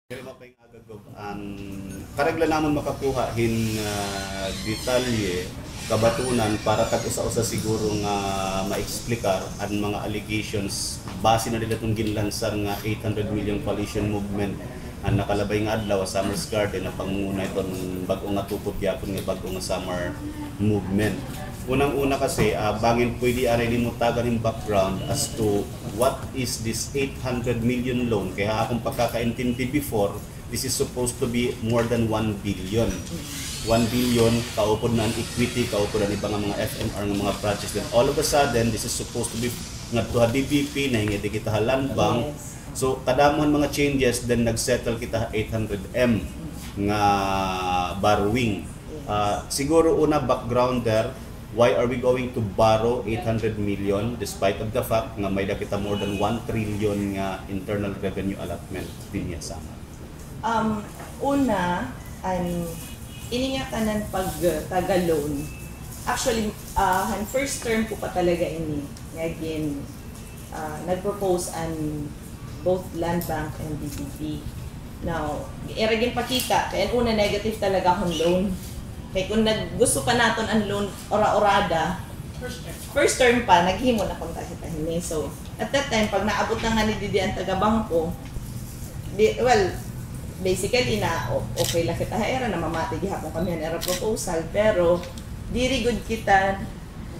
Pero mapay agagog ang karagla namon makakuha hin detalye kabatunan para tag usa-usa siguro nga maexplikar ang mga allegations base na nila itong ginlansar nga 800 million coalition movement ang nakalabay nga adlaw sa Summers Garden na pangunguna itong bago nga tupot yapon nga bago nga summer movement. Unang-una kasi, bangin pwede aray ni mutagan yung background as to what is this 800 million loan. Kaya akong pagkakaintindi before, this is supposed to be more than 1 billion. 1 billion, kaupod na ang equity, kaupod na ibang mga FMR ng mga projects. Then all of a sudden, this is supposed to be nga to DBP, na hingi kita land bank. So, kadamon mga changes, then nagsettle kita 800M nga borrowing. Siguro una background there, why are we going to borrow 800 million despite of the fact nga may kita more than 1 trillion nga internal revenue allotment din niya sama? Una, iningatan ng pag-taga-loan. Actually, first term ko pa talaga ini. Again, nag-propose an both land bank and DBP. Now, iragin pakita, kaya una negative talaga akong loan. Kaya kung gusto pa natin ang loan ora-orada, first term pa, naghimo na kung takitahin. So, at that time, pag naabot na nga ni Didi ang taga-bangko, well, basically okay lang kita era na mamati gihapon kami ang era proposal, pero diri good kita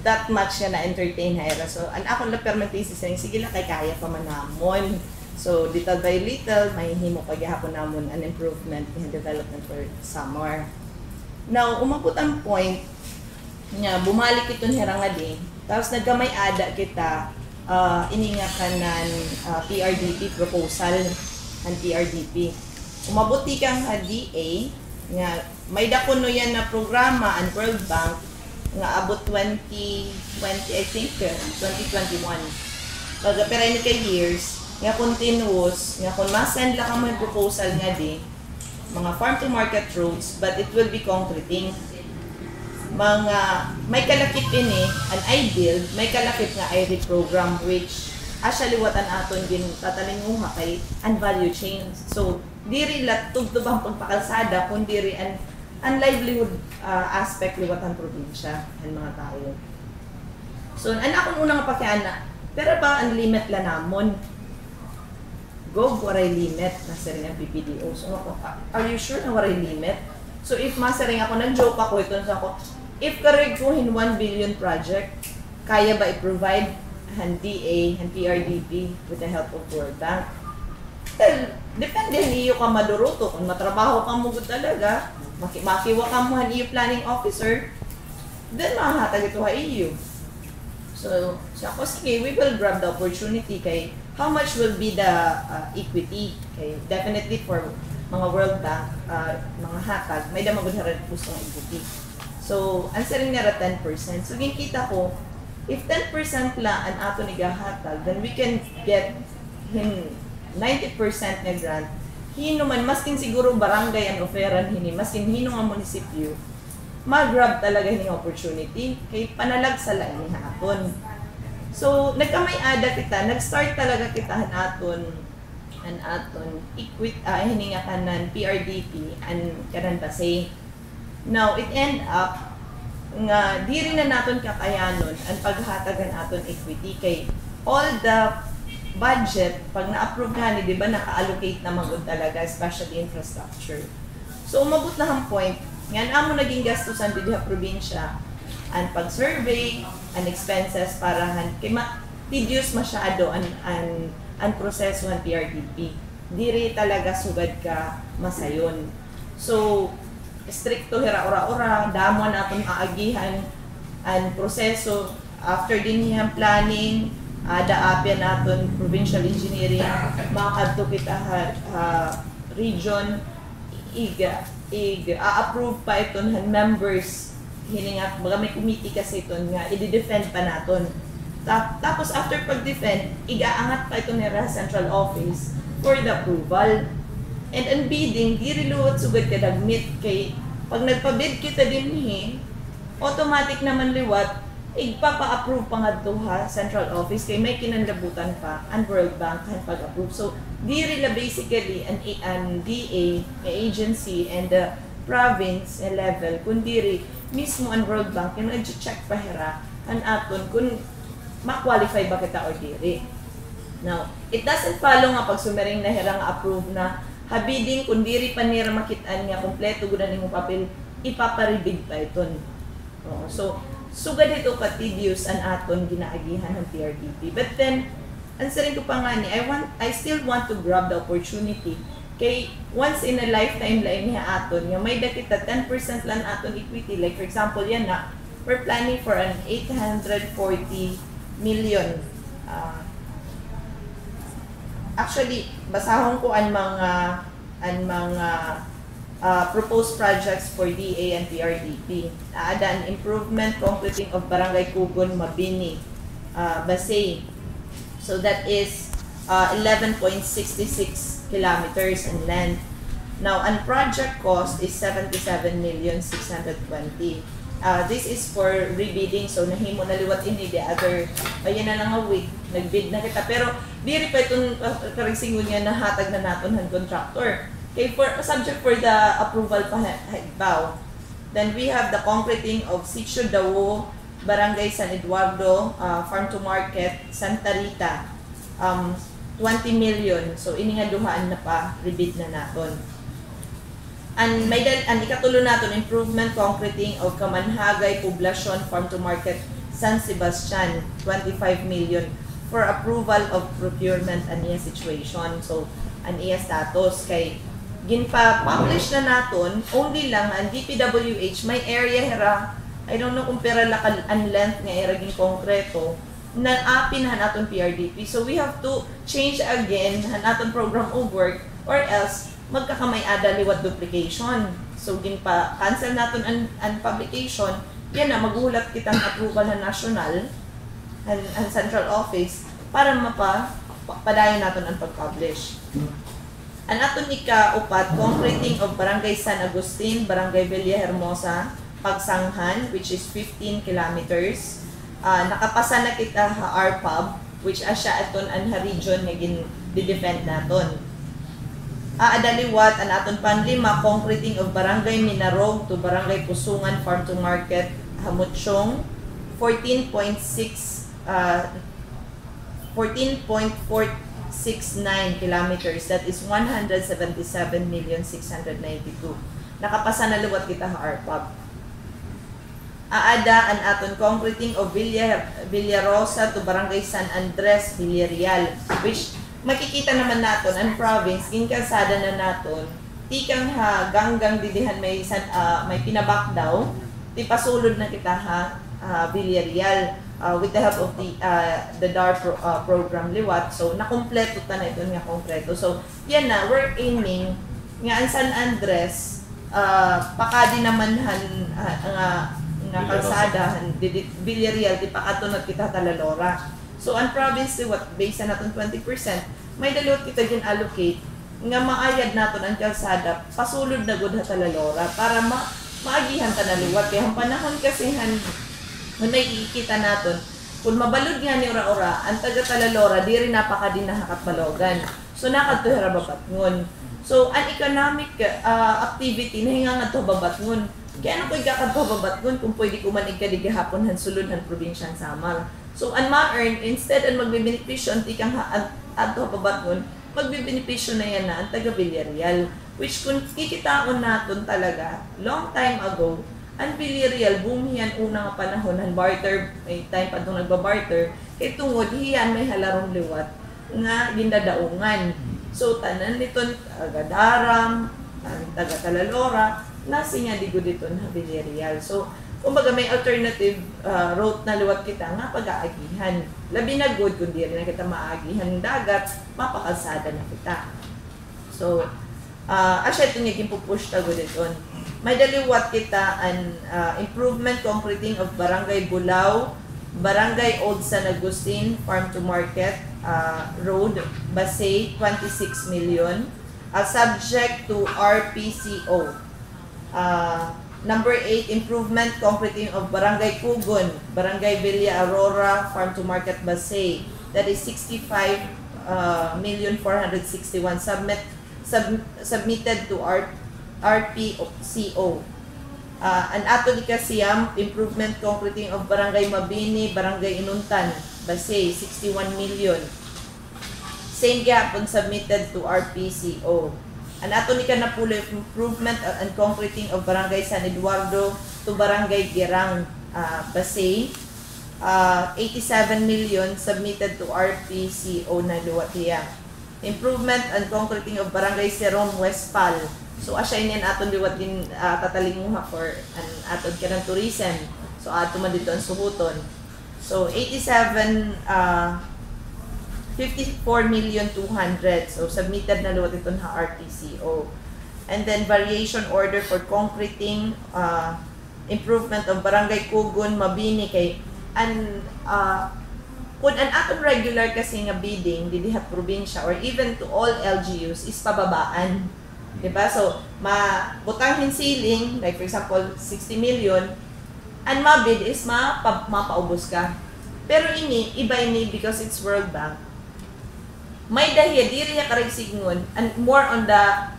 that much na entertain era. So, ang akong la permanency saying, sige lang kay kaya pa man namon. So, little by little, may himo pa gihapon namon an improvement in development for summer. Now, umabot ang point nga bumalik ito nga din. Tapos nagkamay ada kita iningakan ng PRDP proposal ang PRDP. Umabot kang DA nga may dako no yan na programa ang World Bank nga abot 2020 I think 2021. Pero ini kay years nga continuous nga kung ma-send lang ang proposal nga di mga farm to market roads, but it will be concreting. Mga may kalakip ini an I-build, may kalakip nga I program which actually what an aton gin tatalinguha kay and value chain. So diri lat tugtubang pagpakalsada kun diri an livelihood aspect liwat ang probinsya ang mga tao. So an akong unang pakiana, pero ba ang limit la namon? Go waray limit na rin ang PPDO. So ako, are you sure na waray limit? So if masaring ako, nag-joke ako ito sa ako, if karig ko in 1 billion project, kaya ba i-provide ang DA, ang PRDP with the help of World Bank? Well, depende niyo ka maduruto. Kung matrabaho ka mo talaga, makiwa ka mo ang EU planning officer, then makahatag ito ha EU. So ako, sige, we will grab the opportunity kay how much will be the equity? Okay, definitely for mga World Bank, mga hatag, may damagod gusto ng equity. So, answering nila 10%. So, kita ko, if 10% lang ang ato nigahatag, then we can get him 90% na grant. Hino man, maskin siguro barangay ang offeran hini, maskin hino nga munisipyo, mag-grab talaga hini opportunity, kay panalag sa lain ni hapon. So, nagkamay ada kita, nag-start talaga kita an aton hininga kanan PRDP and kanan base. Now, it end up nga di rin na naton kakayanon ang paghatagan aton equity kay all the budget pag na-approve nga ni, di ba, naka-allocate na magod talaga, especially infrastructure. So, umabot na ang point, nga na mo naging gastusan dito sa probinsya, ang pag-survey, ang expenses para kay tedious masyado ang proseso ng PRDP. Diri talaga sugad ka masayon. So, stricto hira ora-ora, damo na itong aagihan ang proseso. After din niyang planning, daapyan natin provincial engineering, makakadto kita region, a-approve pa ito ng members hiningat, baga may committee kasi ito nga, i-defend pa natin. Tapos after pag-defend, igaangat pa ito nila central office for the approval. And ang bidding, di riluwat sugad ka dagmit kay pag nagpabid kita din automatic naman liwat, igpapa-approve pa nga to ha, central office, kay may kinanlabutan pa, ang World Bank kan pag-approve. So, diri la basically an DA, nga agency, and the province level, kung diri, mismo ang World Bank, yung nag-check pa hira, ang aton, kung ma-qualify ba kita or diri. Now, it doesn't follow nga pag sumering na hira nga approve na, habidin kung diri pa nira makitaan nga, kompleto gunan yung papel, ipaparibid pa iton. So, sugad ito ka-tedious ang aton ginaagihan ng PRDP. But then, answering ko pa nga ni, I still want to grab the opportunity kay once in a lifetime lang niya aton, nga may dakita 10% lang aton equity. Like for example, yan na, we're planning for an 840 million. Actually, basahon ko ang mga proposed projects for DA and PRDP. An improvement completing of Barangay Kugon, Mabini, Basay. So that is 11.66 kilometers in length. Now, ang project cost is 77,620,000. This is for rebidding, so nahimo na liwat ini the other, ayan na lang a week, nagbid na kita. Pero, diri pa itong karisingon niya na hatag na naton ng contractor. Okay, subject for the approval pa haigbaw. Then we have the concreting of Sitio Dawo, Barangay San Eduardo, Farm to Market, Santa Rita. 20 million. So, ini nga duhaan na pa, rebid na naton. And ikatulo naton, improvement concreting of Kamanhagay, Poblacion, Farm to Market, San Sebastian, 25 million for approval of procurement and iya situation. So, ang iya status kay ginpa-publish na naton, only lang ang DPWH, may area hera, I don't know kung pera lakal ang length nga era gin konkreto, na apin naton PRDP. So we have to change again naton program of work or else magkakamay-ada liwat duplication. So ginpa-cancel naton ang publication, yan na maghulat kitang approval ng national and central office para padayon naton ang pag-publish. Ang aton ika-upat, concreting of Barangay San Agustin, Barangay Villahermosa, Pagsanghan, which is 15 kilometers. Nakapasa na kita RPUB, which asya aton ang region nga gin-defend naton. Adaliwat, ang aton panglima, concreting of Barangay Minarog to Barangay Pusungan, Farm to Market, Hamutsyong, 14.469 kilometers. That is 177,692. Nakapasa na luwat kita RPUB. Aada ang aton concreting of Villarosa to Barangay San Andres, Villarreal, which makikita naman naton ang province, ginkasada na naton, tikang ganggang didihan may pinabak daw, ti pasulod na kita Villarreal, with the help of the DAR program liwat. So nakompleto ta na ito nga konkreto. So yan na, we're aiming nga ang San Andres, pakadi naman nga kalsada, Villarreal, di pakatunod kita Talalora. So, ang province, based na natin 20%, may dalawat kita din allocate nga maayad natin ang kalsada, pasulod na good ha Talalora para maagihan ta na liwat. Kaya ang panahon kasi kung nakikita natin, kung mabalod nga ni ora-ora, ang taga Talalora, di rin napaka din nakakapalogan. So, nakatuhira babatngon. So, an economic activity na hinga nga to babatngon. Kaya ano ko ikakagpababatngon kung pwede kumanig ka di gahapon han sulod han probinsyang Samar. So, ang ma-earn, instead ang magbibenepisyo, ang tikang ato pabatngon, magbibenepisyo na yan na ang taga Villarreal. Which kung kikitaon natin talaga, long time ago, ang Villarreal, bumihan unang panahon, ang barter, may time pa itong nagbabarter, itungod, hiyan may halarong liwat nga gindadaungan. So, tanan nito, taga-Daram, taga-Talalora, nasi nga digo dito na Villarreal. So, kumbaga may alternative route na liwat kita nga pag-aagihan. Labi na good, kung di rin na kita maagihan dagat, mapakalsada na kita. So, asya ito nga pupush tago dito. May daliwat kita an improvement completing of Barangay Bulao, Barangay Old San Agustin, Farm to Market, Road, Basay, 26 million, subject to RPCO. Number 8, improvement concreting of Barangay Pugon, Barangay Villa Aurora, Farm to Market Basay. That is 65,461 submitted to RPCO. An ato ni Kasiyam, improvement concreting of Barangay Mabini, Barangay Inuntan, Basay, 61 million. Same gapon submitted to RPCO. An ato ni Kanapulo, improvement and concreting of Barangay San Eduardo to Barangay Girang, Basay, 87 million submitted to RPCO na Luwatia. Improvement and concreting of Barangay Serong, Westpal. So asya inin aton liwat din tatalimuha for an aton ka ng tourism. So ato man dito ang suhuton. So 54,200,000. So submitted na liwat ito na RTCO. And then variation order for concreting improvement of Barangay Kugon, Mabini kay kung an aton regular kasi nga bidding didihat probinsya or even to all LGUs is pababaan. Diba? So, mabutanghin ceiling, like for example, 60 million, and mabid is mapaubos ka. Pero iba ini because it's World Bank. May dahil, diri niya karigsigngon, and more on the,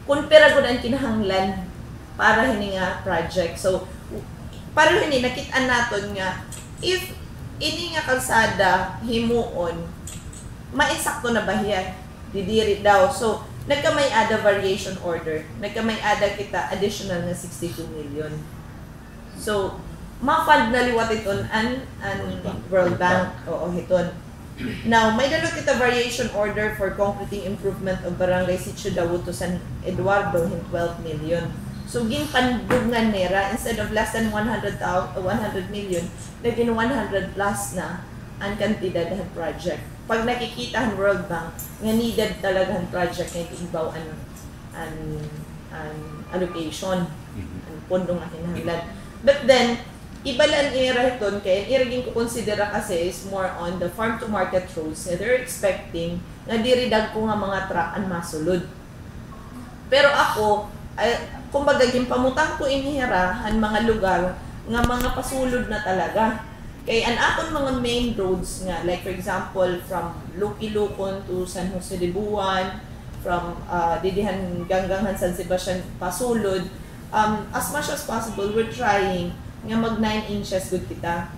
kung pera ko ang kinahanglan para hini nga project. So, para hini, nakitaan natin nga, if ini nga kalsada, himuon, maisakto na bahiya, didiri daw. So, nagkamay ada variation order, nagkamay ada kita additional na 62 million. So, ma-fund na liwat iton an World Bank. Oo, hiton. Now, may dalo kita variation order for concreting improvement of Barangay Sitio Dawud to San Eduardo in 12 million. So, ginpandugngan nera, instead of less than 100 million, naging 100 plus na ang kantidad ng project. Pag nakikita ang World Bank, nga needed talaga ang project na ibaw an allocation, ang pondong na kinahanglan. But then, iba lang era ito, kaya iraging ko konsidera kasi is more on the farm to market roads na they're expecting na diridag ko nga mga truck ang masulod. Pero ako, kumbaga, pamutang ko inihira ang mga lugar nga mga pasulod na talaga. Kaya an aton mga main roads nga, like for example, from Luki-Lukon to San Jose de Buwan, from Didihan Ganggangan San Sebastian pasulod, as much as possible, we're trying nga mag 9 inches good kita.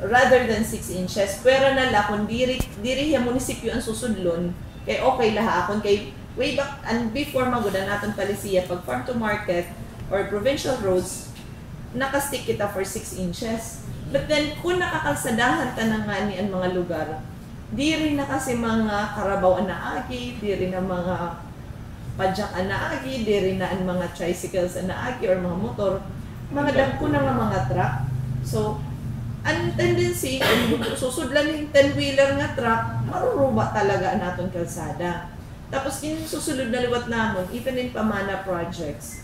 Rather than 6 inches. Pero nala, kung diri yung munisipyo ang susudlon, kay okay laha akon, kay way back, and before magudan natin palisiya, pag farm to market or provincial roads, nakastick kita for 6 inches. But then, kung nakakalsadahan ka na nga ni ang mga lugar, di rin na kasi mga karabaw na agi, di rin na mga padyak na agi, di rin na ang mga tricycles na agi or mga motor, mga dagko na mga truck. So, ang tendency, kung susudlan yung 10-wheeler nga truck, maruruba talaga ang aton kalsada. Tapos, yung susunod na liwat namon, even in pamana projects,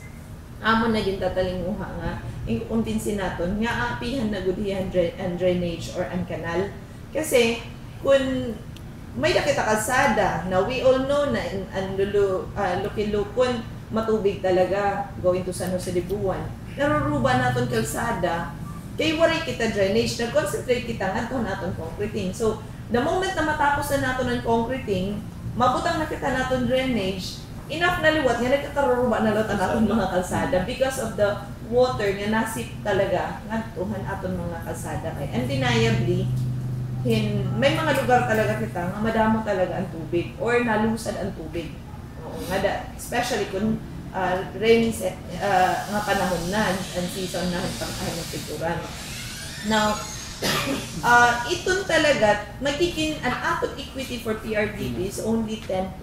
amon na din tatalimuha nga, yung kumpinsin natin, nga apihan na gudhihan and drainage or ang kanal. Kasi, kung may nakita kalsada, na we all know na ang Luki-Lukon, matubig talaga, going to San Jose de Buwan. Naruruba natin kalsada, kay waray kita drainage, nag-concentrate kita nga ito natin concreting. So, the moment na matapos na natin ang concreting, mabutang na kita natin drainage, enough na liwat nga nagkakaruruba na lotan aton mga kalsada because of the water nga nasip talaga ngadtuhan aton mga kalsada kay undeniably may mga lugar talaga kita nga madamo talaga ang tubig or nalusad ang tubig. Oo nga especially kung rainy nga panahon na ang season na pang pituran. Now iton talaga magiging an atot equity for PRDP is only 10%.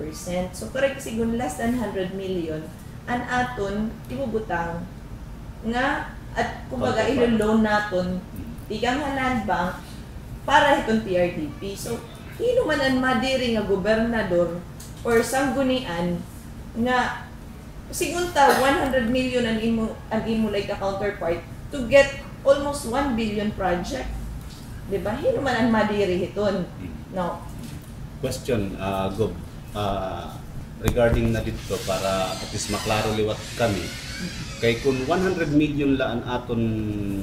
So correct sigun less than 100 million an aton ibubutang nga at kumbaga ilo-loan naton tigang land bank para itong PRDP. So hino man ang madiri nga gobernador or sanggunian nga sigunta 100 million ang imo like a counterpart to get almost 1 billion project. Diba? Hindi naman ang madiri hiton. No. Question, Gob. Regarding na dito para at least maklaro liwat kami. Kay kung 100 million la ang aton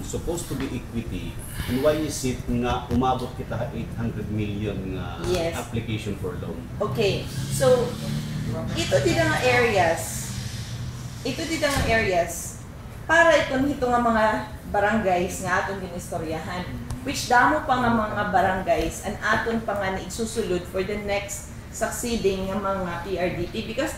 supposed to be equity, and why is it nga umabot kita 800 million nga Yes. application for loan? Okay, so ito din ang areas para ito nga mga barangays nga aton ginistoryahan, which damo pa nga mga barangays and aton pa nga isusulod for the next succeeding nga mga PRDP, because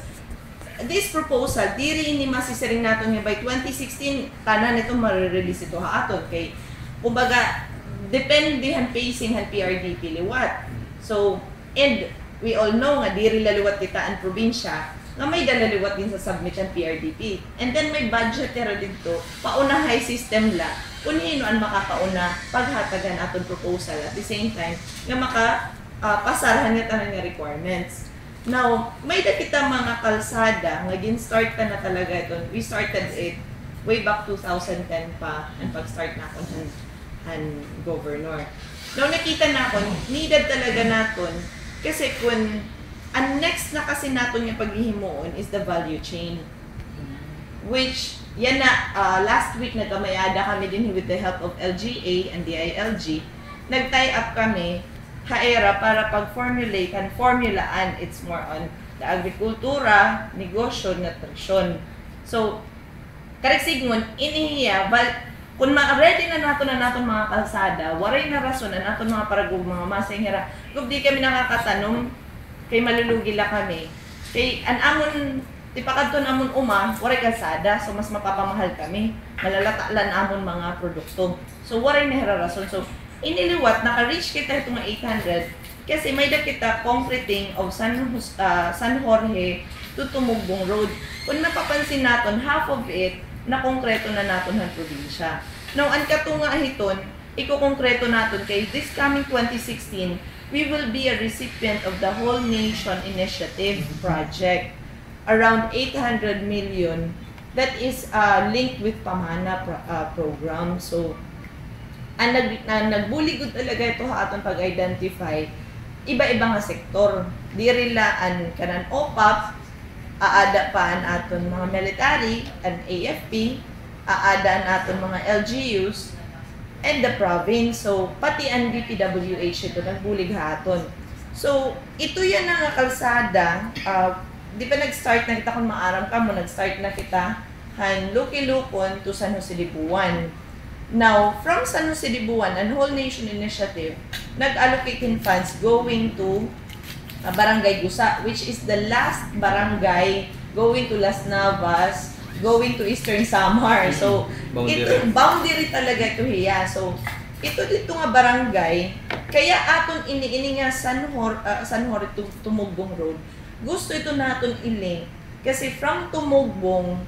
this proposal diri ni masisiring naton nga by 2016 tanan ito ma-release ito ha aton kay kumbaga depende han pacing han PRDP liwat. So and we all know nga diri laliwat kita ang probinsya nga may dalaliwat din sa submit ang PRDP, and then may budget pero dito paunahay system la kunino ang makakauna paghatagan aton proposal at the same time nga maka pasarahan nga tanan nga requirements. Now, may kita mga kalsada nga gin-start ka na talaga ito. We started it way back 2010 pa ang pag-start na ako ng governor. Now, nakita na ako, needed talaga naton kasi kung ang next na kasi naton yung paghihimuon is the value chain. Which, yan na, last week nagkamayada kami din with the help of LGA and DILG. Nag-tie up kami haera para pag-formulate and formulaan, it's more on the agrikultura, negosyo, nutrisyon. So, karigsigon, inihiya, but kung ma-ready na naton mga kalsada, waray na rason na naton mga paragug, mga masing hira, kung di kami nakakatanong, kay malulugi la kami. Kay, an amon, tipakadton amon waray kalsada, so mas mapapamahal kami. Malalatalan amon mga produkto. So, waray na hira rason. So, iniliwat, naka-reach kita itong 800 kasi may kita concreting of San Jorge to Tumugbong Road. Kung napapansin natin, half of it, na-konkreto na natin ng probinsya. Now, ang katunga hiton, iko-konkreto natin kay this coming 2016, we will be a recipient of the Whole Nation Initiative project, around 800 million, that is linked with Pamana program. So, ang nagbuligod talaga ito ha atong pag-identify iba-iba nga sektor. Diri laan kanan OPAP, aada pa an aton mga military and AFP, aada an aton mga LGUs and the province. So pati ang DPWH ito nagbulig ha aton. So ito yan nga kalsada, di pa nag-start na kita kung maaram ka mo, nag-start na kita han Lukilukon to San Jose de Buwan. Now, from San Jose de Buwan, and Whole Nation Initiative, nag-allocating funds going to Barangay Gusa, which is the last barangay going to Las Navas, going to Eastern Samar. So, boundary talaga ito hiya. So, ito dito nga barangay, kaya aton ini nga San Jorge Tumugbong Road, gusto ito naton i-link kasi from Tumugbong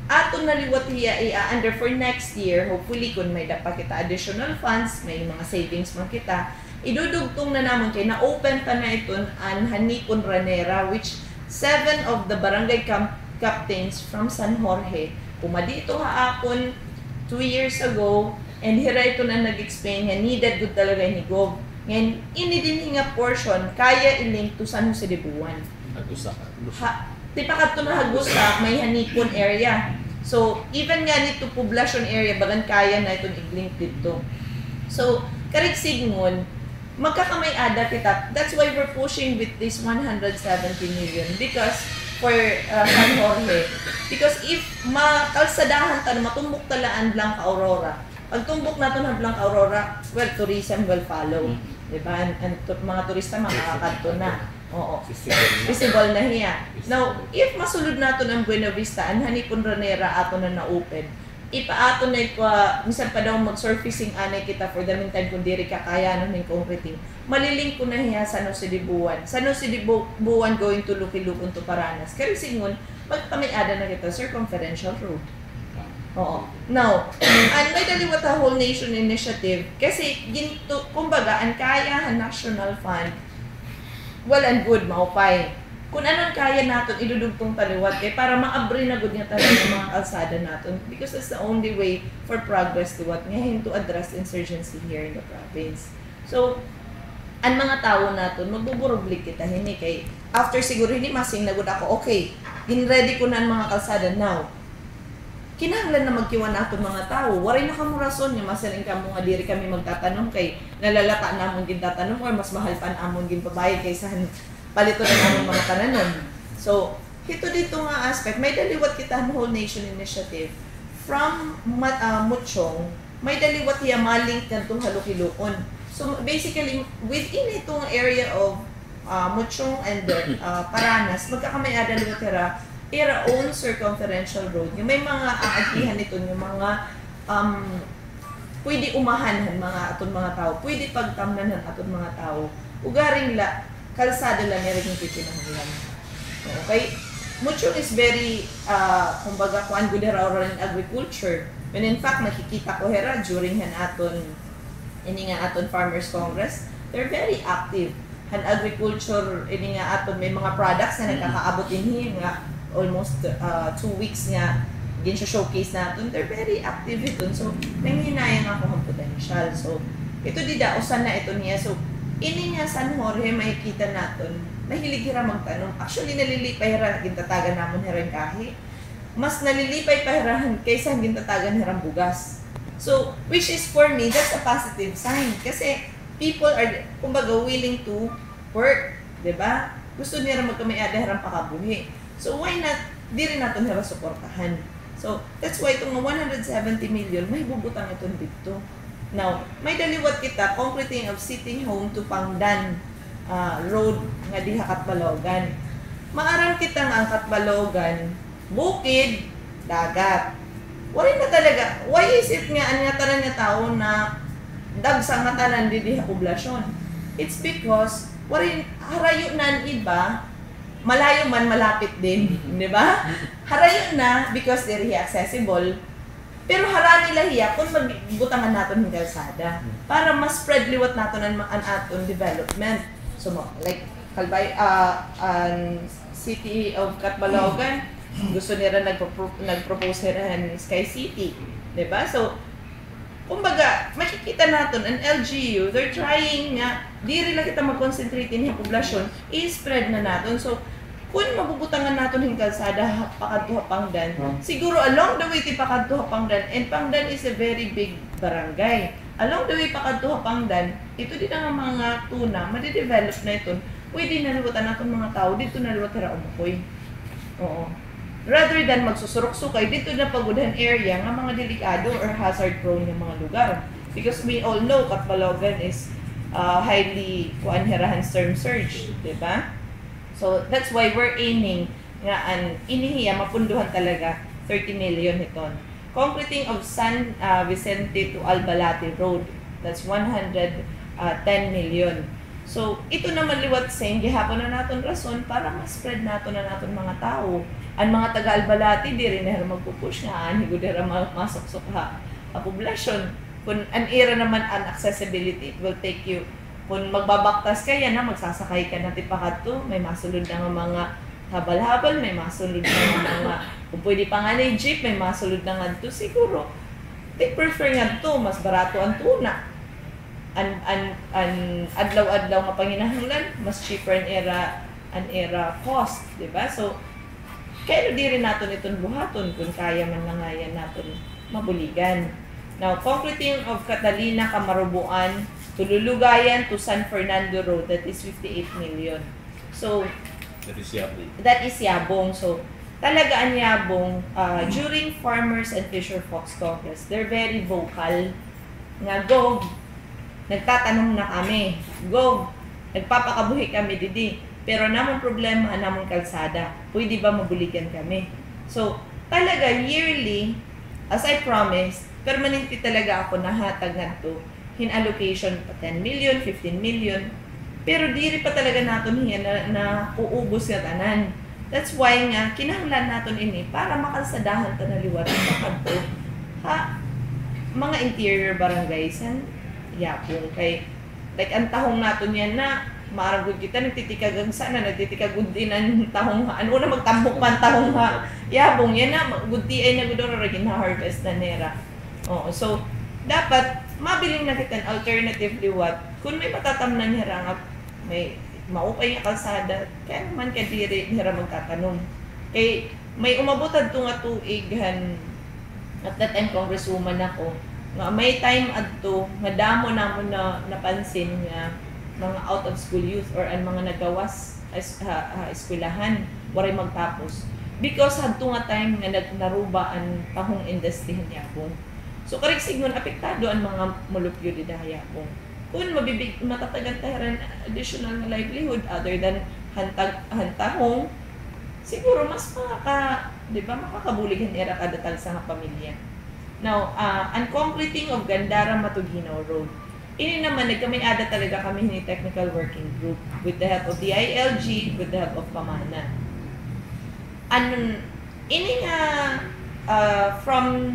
aton naliwat hiya under for next year, hopefully kung may dapat kita additional funds, may mga savings man kita, idudugtong na namon kay na-open pa na iton an Hanikon Ranera, which 7 of the barangay captains from San Jorge pumadito ha akon 2 years ago, and hira ito na nag-explain nga needed good talaga ni Gov. Ngayon, ini din nga portion kaya i-link to San Jose de Buwan. Tipakat to na Hagusa, may Hanikon area. So, even nga nito poblasyon area, bagan kaya na itong i-link dito. So, karigsigon, magkakamay-ada kita. That's why we're pushing with this 170 million because for San Jorge. Because if makalsadahan ta, matumbok talaan Blanca Aurora. Pag tumbok natin ng Blanca Aurora, well, tourism will follow. Diba? And mga turista makakakanto na. Oo. Visible na hiya. Now, if masulod nato ng Buena Vista, ang Hanikon Ranera ato na na-open, ipaato na ito, minsan pa daw mag-surfacing anay kita for the meantime kung diri kakaya ng concreting. Malilink ko na hiya San Jose de Buwan. San Jose de Buwan going to Lukilukon to Paranas. Kaya singon, magpamay-ada na kita, circumferential road. Oo. Now, ang may daliwat a Whole Nation Initiative, kasi ginto, kumbaga, ang kaya ang National Fund, well and good, maupay. Kung anong kaya natin, idudugtong taliwat kay para maabri na good nga talaga ng mga kalsada natin, because that's the only way for progress to what ngayon to address insurgency here in the province. So, ang mga tao natin, magbuburublik kita, hindi kay, after siguro hindi masing nagod ako, okay, ginready ko na ang mga kalsada now. kinahanglan na magkiwan nato mga tao. Waray na kamo rason nga masaling kamo nga diri kami magtatanong kay nalalata namon gid tatanong or mas mahal pa namon gid babayad kaysa palito na namon mga tananon. So, dito nga aspect, may daliwat kita ang Whole Nation Initiative from Muchong, may daliwat hiya maling kantong Halukilukon. So basically, within itong area of Muchong and Paranas, magkakamay-ada daliwat era own circumferential road. Yung may mga aagihan nito, yung mga pwede umahanhan mga aton mga tao, pwede pagtamnanan aton mga tao. Ugaring la, kalsada lang meron yung pipinahanglan. Okay? Muchong is very, kumbaga, kuan good in agriculture. When in fact, nakikita ko hera during aton Farmers Congress, they're very active. Han agriculture, ini nga aton may mga products na nagkakaabot din nga almost 2 weeks nga gin siya showcase natin. They're very active ito. So, nanghinayang ako ang potential. So, ito dida, usan na ito niya. So, ini nga San Jorge, makikita natin, mahilig hira magtanong. Actually, nalilipay hira, gintatagan namon hirang kahi. Mas nalilipay pa hirahan kaysa gintatagan hirang bugas. So, which is for me, that's a positive sign. Kasi, people are, kumbaga, willing to work. Diba? Gusto nila magkamay-ada hirang pakabuhi. So, why not, di rin natin hira suportahan. So, that's why itong 170 million, may bubutang itong dito. Now, may daliwat kita, concreting of Sitting Home to Pangdan Road nga diha Katbalogan. Maaral kita nga ang Katbalogan, bukid, dagat. Wala na talaga. Why is it nga ang tanan nga tao na dagsang nga tanan diha poblasyon? It's because wala harayo nan iba, malayo man malapit din, di ba? Harayo na because they're accessible. Pero hara nila hiya kung magbutangan natin ng kalsada para mas spread liwat natin ang aton development. So like Kalbay City of Katbalogan, gusto nila nagpropose nila ng Sky City, 'di ba? So kumbaga makikita natin ang LGU, they're trying nga di rin lang kita mag-concentrate in yung poblasyon, i-spread na natin. So kung mabubutangan natin ng kalsada Pakadto Pangdan, siguro along the way ti Pakadto Pangdan, and Pangdan is a very big barangay. Along the way Pakadto Pangdan, ito din ang mga tuna, madidevelop na ito. Pwede na liwatan natin mga tao, dito na liwat hira umukoy. Oo. Rather than magsusurok-sukay, dito na pagudahan area nga mga delikado or hazard prone ng mga lugar. Because we all know Katbalogan is highly kuanhirahan storm surge, di ba? So that's why we're aiming nga an inihiya mapunduhan talaga 30 million iton. Concreting of San Vicente to Albalate Road, that's 110 million. So ito naman liwat sa gihapon na naton rason para ma-spread naton na naton mga tao. Ang mga taga Albalate di rin na magpupush nga ani gud ra masok ha poblasyon. Kung an era naman an accessibility, it will take you. Kung magbabaktas ka yan, magsasakay ka na tipakadto, may masulod na mga habal-habal, may masulod na mga, kung pwede pa nga na jeep, may masulod na nga ito, siguro. They prefer nga ito, mas barato ang tuna. Adlaw-adlaw nga panginahanglan, mas cheaper an era cost, di ba? So, kaya di rin natin itong buhaton kung kaya man na nga yan natin mabuligan. Now, concreting of Catalina, Camarubuan, Tululugayan to San Fernando Road, that is 58 million. So, that is Yabong. So, talaga ang Yabong, during Farmers and Fisher Folks Congress, they're very vocal. Nga, go, nagtatanong na kami. Go, nagpapakabuhi kami didi. Pero namang problema, namang kalsada. Pwede ba mabuligan kami? So, talaga, yearly, as I promised, permanently talaga ako nahatag nga to. In allocation pa 10 million, 15 million. Pero diri pa talaga natin hiyan na uubos nga tanan. That's why nga, kinahanglan natin ini para makalsadahan ta na liwat Pakadto. Mga interior barangays, yapong kay, like ang tahong natin yan na, maragod kita, nagtitikagang sana, nagtitikagod din ang tahong ha. Ano na magtambok pa ang tahong ha. Yabong yan na, gudti ay nagudoro rin na harvest na nera. Oo, so, dapat, mabiling na kita alternative liwat. Kung may matatamnan hirangap, may maupay nga kalsada, kaya naman kadiri hira magtatanong. Kay may umabotad to nga tuig At that time, congresswoman ako. Nga may time adto nga damo namon na napansin nga mga out of school youth or ang mga nagawas eskwelahan waray magtapos because hadto nga time nga naruba ang tahong industry Yapon. So correct signon apektado ang mga mulupyo di Yapon. Kung matatagan tayo additional na livelihood other than hantahong, siguro mas makakabuligan era kada tag sa pamilya. Now, ang concreting of Gandara Matuginaw Road, ini naman nagkami-ada talaga kami ni Technical Working Group with the help of the ILG, with the help of Pamana. Ini nga from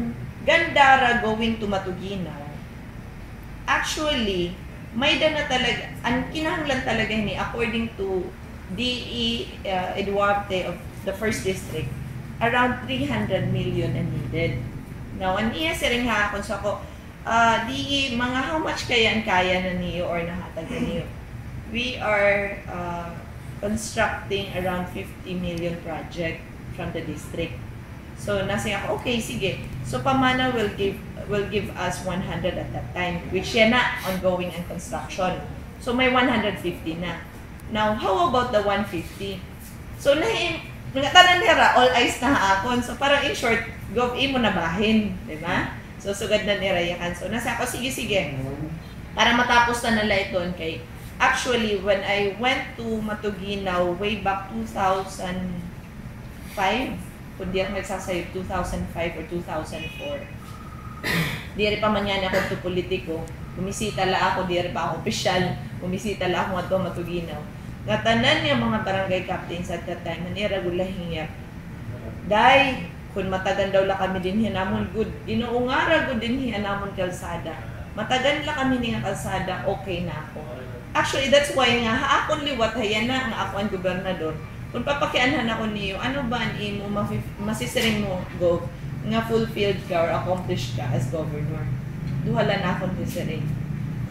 Gandara going to Matuginaw, actually, may na talaga, ang kinahanglan talaga ni according to DE Eduarte of the 1st District, around 300 million ang needed. Now, ang iya siring ha kung sa ko, di mga how much kaya na niyo or nahatag na niyo. We are constructing around 50 million project from the district. So, nasa ako, okay, sige. So, Pamana will give us 100 at that time, which yan na, ongoing and construction. So, may 150 na. Now, how about the 150? So, mga tanan nila, all eyes na haakon. So, parang in short, go-in mo na bahin. Diba? So, sugad na nila yakan. So, nasa ako, sige. Para matapos na nila ito. Okay. Actually, when I went to Matuginaw way back 2005, kung di ako nagsasayot, 2005 or 2004, di rin pa man yan ako to politiko. Bumisita la ako, di rin pa ako opisyal. Bumisita la ako nga Matuginaw. Nga tanan niya mga barangay captains at that time, manira gulahin niya. Dahil, kung matagan daw la kami din hinamon, good. Inuungara good din hinamon kalsada. Matagan la kami nga kalsada, okay na ako. Actually, that's why nga, haakon liwat, hayan na nga ako ang gobernador. Kung papakianhan ako niyo, ano ba ang imo, masisiring mo, go, nga fulfilled ka or accomplished ka as governor. Duhala na akong sisiring.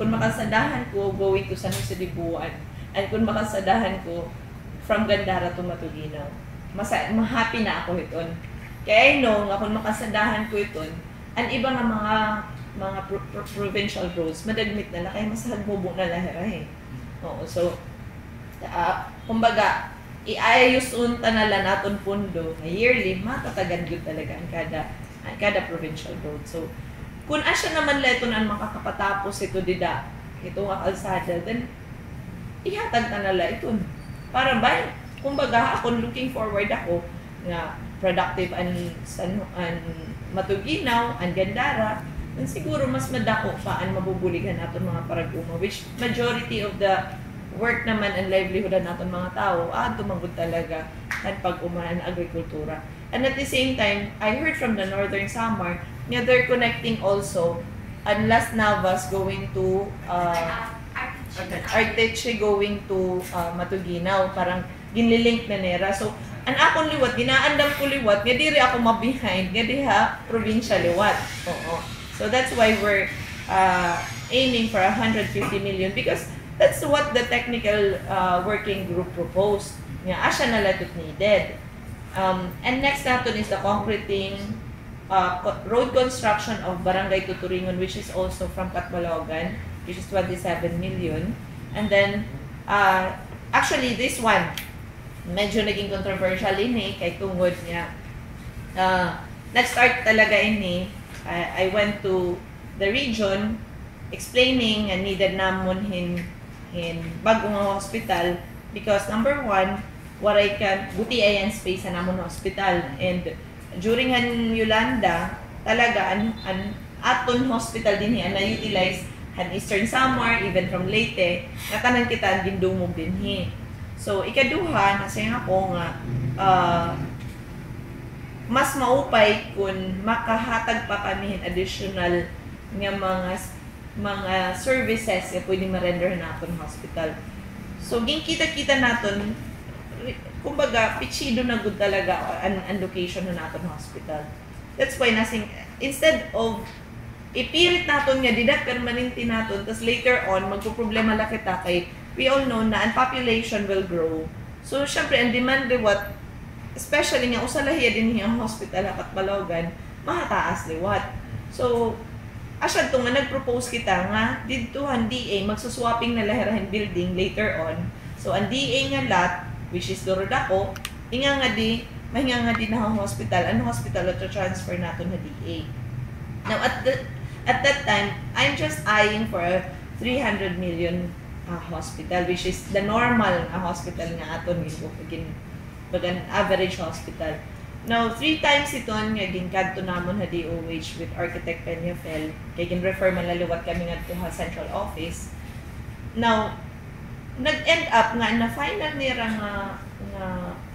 Kung makasadahan ko, going to San Jose de Buwan, and kung makasadahan ko from Gandara to Matuginaw, happy na ako iton. Kaya I know nga kung makasadahan ko iton, ang iba nga mga provincial roads, madagmit na kaya masahagmubo na lahira. Oo, so, kumbaga, iayos unta na lang naton pundo na yearly, matatagan yun talaga ang kada provincial road. So, kung asya naman leton ang makakapatapos ito dida, ito nga kalsada, then ihatag na nala ito. Para ba, kumbaga, ako looking forward ako nga productive ang Matuginaw, ang Gandara, then siguro mas madako pa ang mabubuligan natin mga paraguma, which majority of the work naman and livelihood natin mga tao, tumangod talaga ang pag-umahan ng agrikultura. And at the same time, I heard from the Northern Samar, nga they're connecting also ang Las Navas going to Arteche going to Matuginaw, parang ginlilink na nera. So, ang akong liwat, ginaandam ko liwat, nga diri ako mabihind, nga diha, probinsya liwat. Oo. So, that's why we're aiming for 150 million because that's what the technical working group proposed. Nga, asya na latot needed. And next natin is the concreting road construction of Barangay Tuturingon, which is also from Catbalogan, which is 27 million. And then, actually, this one, medyo naging controversial ini, kay tungod niya. Nag-start talaga ini, I went to the region, explaining and needed namon hin bagong hospital, because number one, waray ka, buti ayan space sa namon hospital. And during an Yolanda, talaga, an aton hospital din na utilize han Eastern Samar, even from Leyte, natanan kita ang gindumog din So, ikaduha, nasayang ako nga, mas maupay kung makahatag pa kami additional nga mga services na pwede ma-render natin hospital. So, kita-kita natin, kumbaga, pichido na good talaga ang location na natin hospital. That's why, instead of ipirit natin nga, didat permanente natin, tapos later on, magpuproblema lang kita kay we all know na ang population will grow. So, syempre, ang demand what, especially nga, usalahiya din ang hospital at Balogan, mahataas liwat. So, asya to nga nag-propose kita nga dito ang DA magsuswapping na lahirahin building later on. So, ang DA nga lot, which is Dorodako, inga nga di, mahinga nga di na ang hospital. Ano hospital at transfer nato na DA. Now, at that time, I'm just eyeing for a 300 million hospital, which is the normal hospital nga aton gin bagan average hospital. Now, 3 times ito nga ginkadto namon ha DOH with Architect Peñafel, kay gin-refer malaliwat kami nga ha central office. Now, nag-end up nga na final nira nga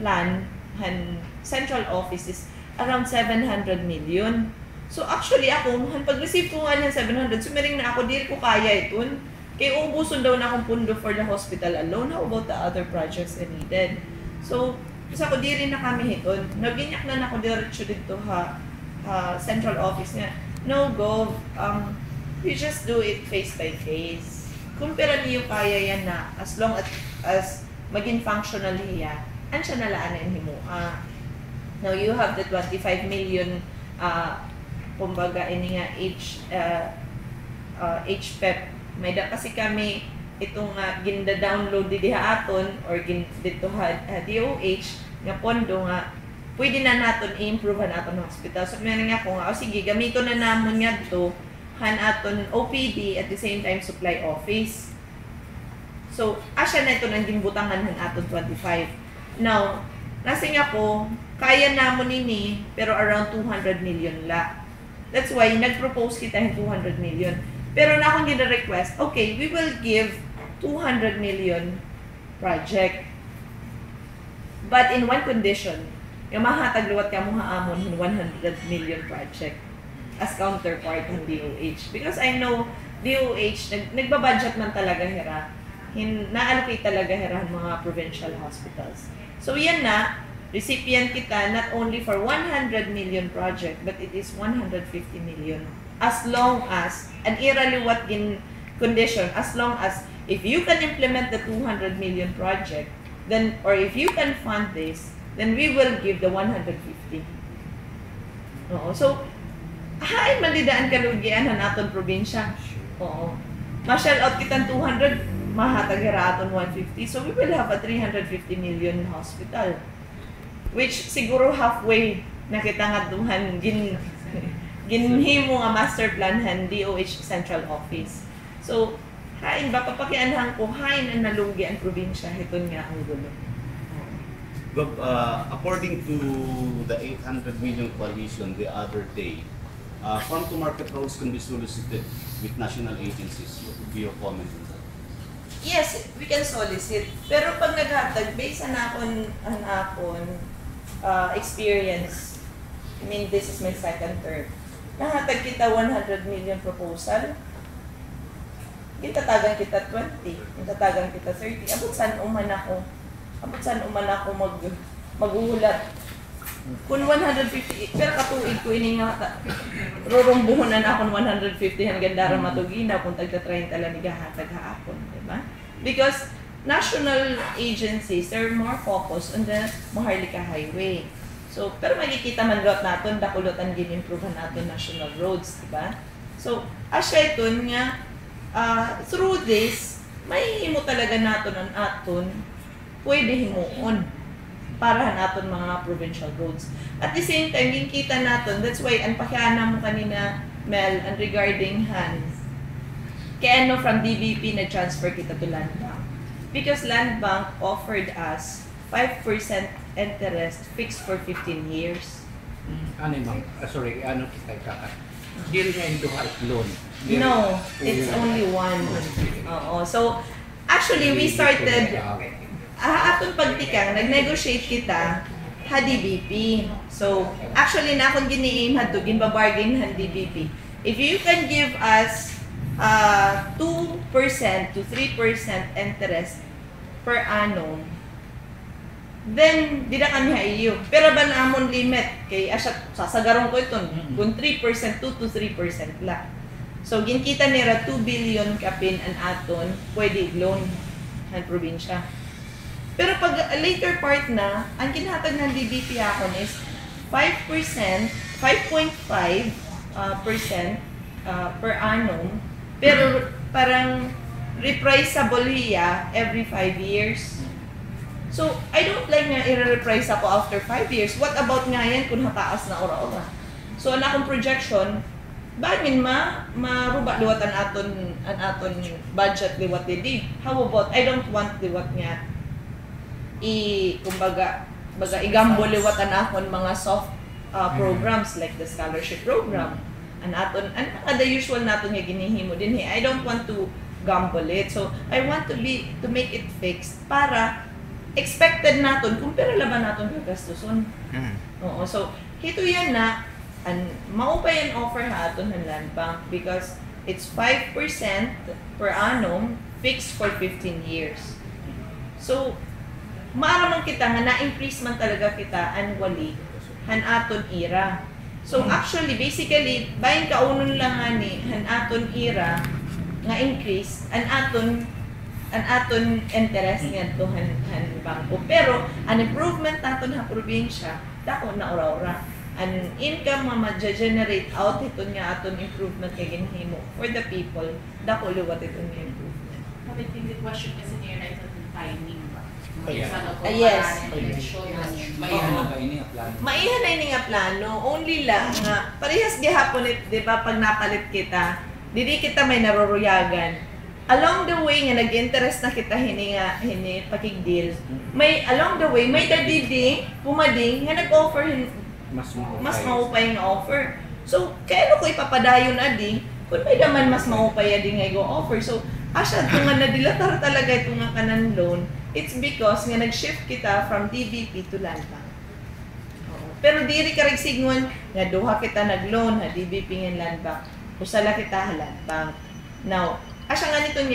plan han central office is around 700 million. So actually ako, pag-receive ko nga ng 700, sumiring na ako, di ko kaya iton. Kaya ubuson daw na akong pundo for the hospital alone. How about the other projects I needed? So, isa ko di rin na kami hiton. Naginyak na ako diretso dito central office niya. No, go. You just do it face by face. Kumpira niyo kaya yan na as long as maging functional niya, ansya na laan na himo. Now, you have the 25 million kumbaga ini nga HPEP. May da kasi kami itong ginda-download di aton or dito DOH nga pondo nga pwede na naton i-improve naton ng hospital. So meron nga ko nga sige gamito na namon nga dito aton OPD at the same time supply office. So asya na ito nang gimbutangan ng aton 25. Now nasi nga ko kaya namon ini pero around 200 million la. That's why nag-propose kita ng 200 million. Pero na akong gina-request, okay, we will give 200 million project. But in one condition, yung mahatagluwat ka mo haamon ng 100 million project as counterpart ng DOH. Because I know DOH, nagbabudget man talaga hira. Na-allocate talaga hira mga provincial hospitals. So yan na, recipient kita not only for 100 million project, but it is 150 million. As long as, an iraliwat in condition, as long as if you can implement the 200 million project, then, or if you can fund this, then we will give the 150. Oo. So, hain mandidaan kalugian na naton probinsya. Oo. Ma-shell out kitang 200, mahatagira aton 150. So, we will have a 350 million hospital. Which siguro halfway nakita nga duhan ginhimo nga master plan han DOH Central Office. So, hain ba papakianhan ko hain ang nalunggi ang probinsya hiton nga ang gulo. According to the 800 million coalition the other day, farm to market roads can be solicited with national agencies. What would be your comment on that? Yes, we can solicit. Pero pag naghatag, based on akon experience, I mean, this is my second term. Nahatag kita 100 million proposal. Itatagan kita 20, itatagan kita 30. Abot saan uman ako mag-uulat. Kung 150, pero katuig ko ini nga rurumbuhunan akong 150 hanggang dara matugina kung tagta-30 lang nigahatag haapon, di ba? Because national agencies, they're more focused on the Maharlika Highway. So, pero makikita man lot natin, dakulotan gin-improvehan natin national roads, di ba? So, asya ito nga, through this, may himo talaga natin ang aton, pwede himuon para natin mga provincial roads. At the same time, yung kita natin, that's why, ang pakiana mo kanina, Mel, and regarding hands, kaya ano from DBP na-transfer kita to Land Bank. Because Land Bank offered us 5% interest fixed for 15 years. Ano ma'am? Sorry, ano kita kaka? Hindi nga yung dual loan. No, it's only one. Oo. So, actually, we started, atong pagtikang, nag-negotiate kita, DBP. So, actually, na akong gini-aim hadto, ginbabargain DBP. If you can give us 2% to 3% interest per annum, then di na kami haiyo. Pero ba na amon limit kay sasagarong ko iton kung 3%, 2 to 3% la. So ginkita nira 2 billion kapin an aton pwede loan ng probinsya. Pero pag later part na, ang ginahatag ng DBP akon is per annum, pero parang reprisable hiya every 5 years. So, I don't like nga i-reprise ako after 5 years. What about nga yan kung hataas na ora-ora? So, ang akong projection, bagin maruba liwat ang aton budget liwat di. How about, I don't want liwat nga kumbaga igambo liwat ang akon mga soft programs like the scholarship program. An the usual naton nga ginihimo din. I don't want to gamble it. So, I want to make it fixed para expected naton kung pera laban naton gagastuson. Oo. So, hito yan na maupay ang offer ha aton ng Land Bank because it's 5% per annum fixed for 15 years. So, maaraman kita nga na-increase man talaga kita annually han aton ira. So, actually, basically, bayan kaunon lang nga ni han aton ira nga increase an aton interest niya to han bangko. Pero, an improvement naton ha probinsya, dako na ora-ora. An income ma-generate out ito nga aton improvement kay ginhimo for the people, dako liwat ito nga improvement. I think the question kasi niya na ito timing ba? Yes. Maihan ba ini ang plano? Maihan na ini nga plano, only lang nga parehas gihapon di ba pag napalit kita, dili kita may naruruyagan. Along the way nga nag-interest na kita hini pakig-deal. May along the way may dadidi, pumading nga nag-offer mas maupay nga offer. So, kaya ko ipapadayon adi, kung may daman mas maupay adi nga go-offer. So, asya, kung nga nadilatar talaga ito nga kanan loan, it's because nga nag-shift kita from DBP to Land Bank. Pero diri ka signon nga duha kita nag-loan ha DBP nga Land Bank. Usala kita ha Land Bank. Now, asya nga nito nga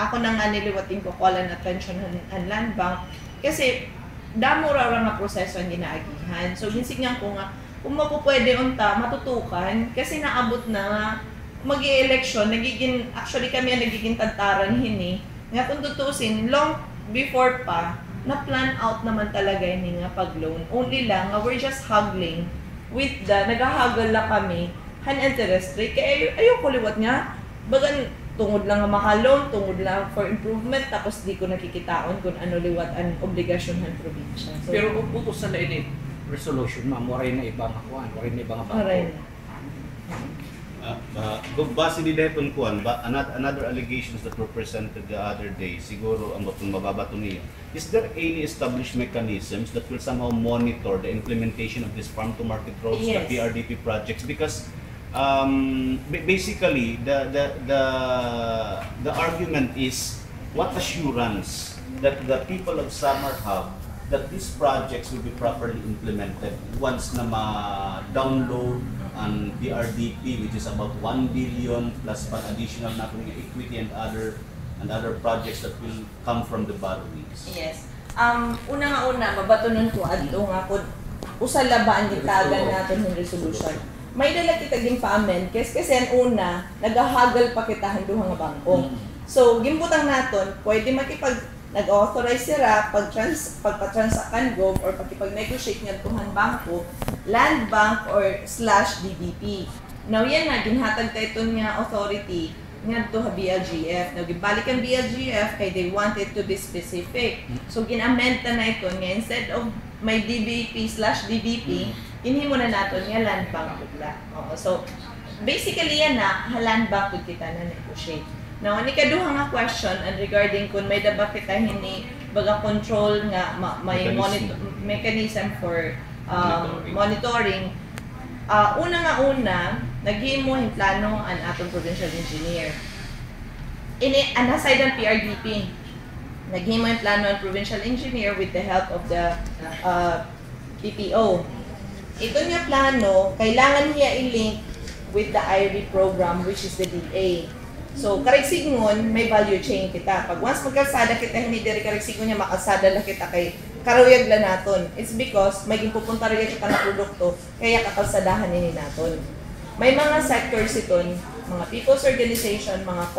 ako na nga niliwating ko call and attention ang Land Bank kasi damo ra nga proseso ang ginaagihan. So ginsignan ko nga kung mapupwede unta matutukan kasi naabot na nga mag-i-election actually kami ang nagiging tantaran hini nga kung tutusin long before pa na plan out naman talaga ini nga pag-loan. Only lang nga we're just haggling with nagahagol la kami han interest rate kaya ayoko liwat nga bagan tungod lang nga maka-loan, tungod lang for improvement, tapos di ko nakikitaon kung ano liwat ang obligasyon ng probinsya. So, pero kung putos sa lain resolution, ma'am, waray na ibang kuan, waray na ibang bangko. Waray Base ni Dayton kuan, another allegations that were presented the other day, siguro ang mababato niya. Is there any established mechanisms that will somehow monitor the implementation of this farm to market roads, Yes. the PRDP projects? Because basically the argument is what assurance that the people of Samar have that these projects will be properly implemented once na ma-download ang PRDP, which is about 1 billion plus additional na equity and other projects that will come from the borrowings. Yes. Una, mabatunon ko adto nga kung usala ba ang gitagan natin ng resolution. May dala kita gin pa-amend kasi ang una nagahagal pa kita duha nga bangko. So gimbutang naton pwede nag-authorize sila pagpa-transact gov or pagkipag-negotiate nga tuhan bangko, Land Bank or /DBP. Now yan na ginhatag ta ito nga authority nga to BLGF. Now gibalik ang BLGF kay they want it to be specific. So ginamend ta na ito nga instead of may DBP/DBP, inhimo na naton nga Land Bank bigla. So basically yan na Land Bank pud kita na negotiate. Now, ang ikaduha nga question and regarding kung may daba kita hini baga control nga may mechanism for monitoring. Una, naghimo yung plano ang atong provincial engineer. Aside ang PRDP, naghimo yung plano ang provincial engineer with the help of the PPO. Ito nga plano, kailangan niya i-link with the IRE program which is the DA. So, karigsigon, may value chain kita. Pag once magkalsada kita, hindi diri karigsigon niya makasada lang kita kay karuyag lang naton. It's because may pupunta rin kita na produkto, kaya kakalsadahan nini naton. May mga sectors iton, mga people's organization, mga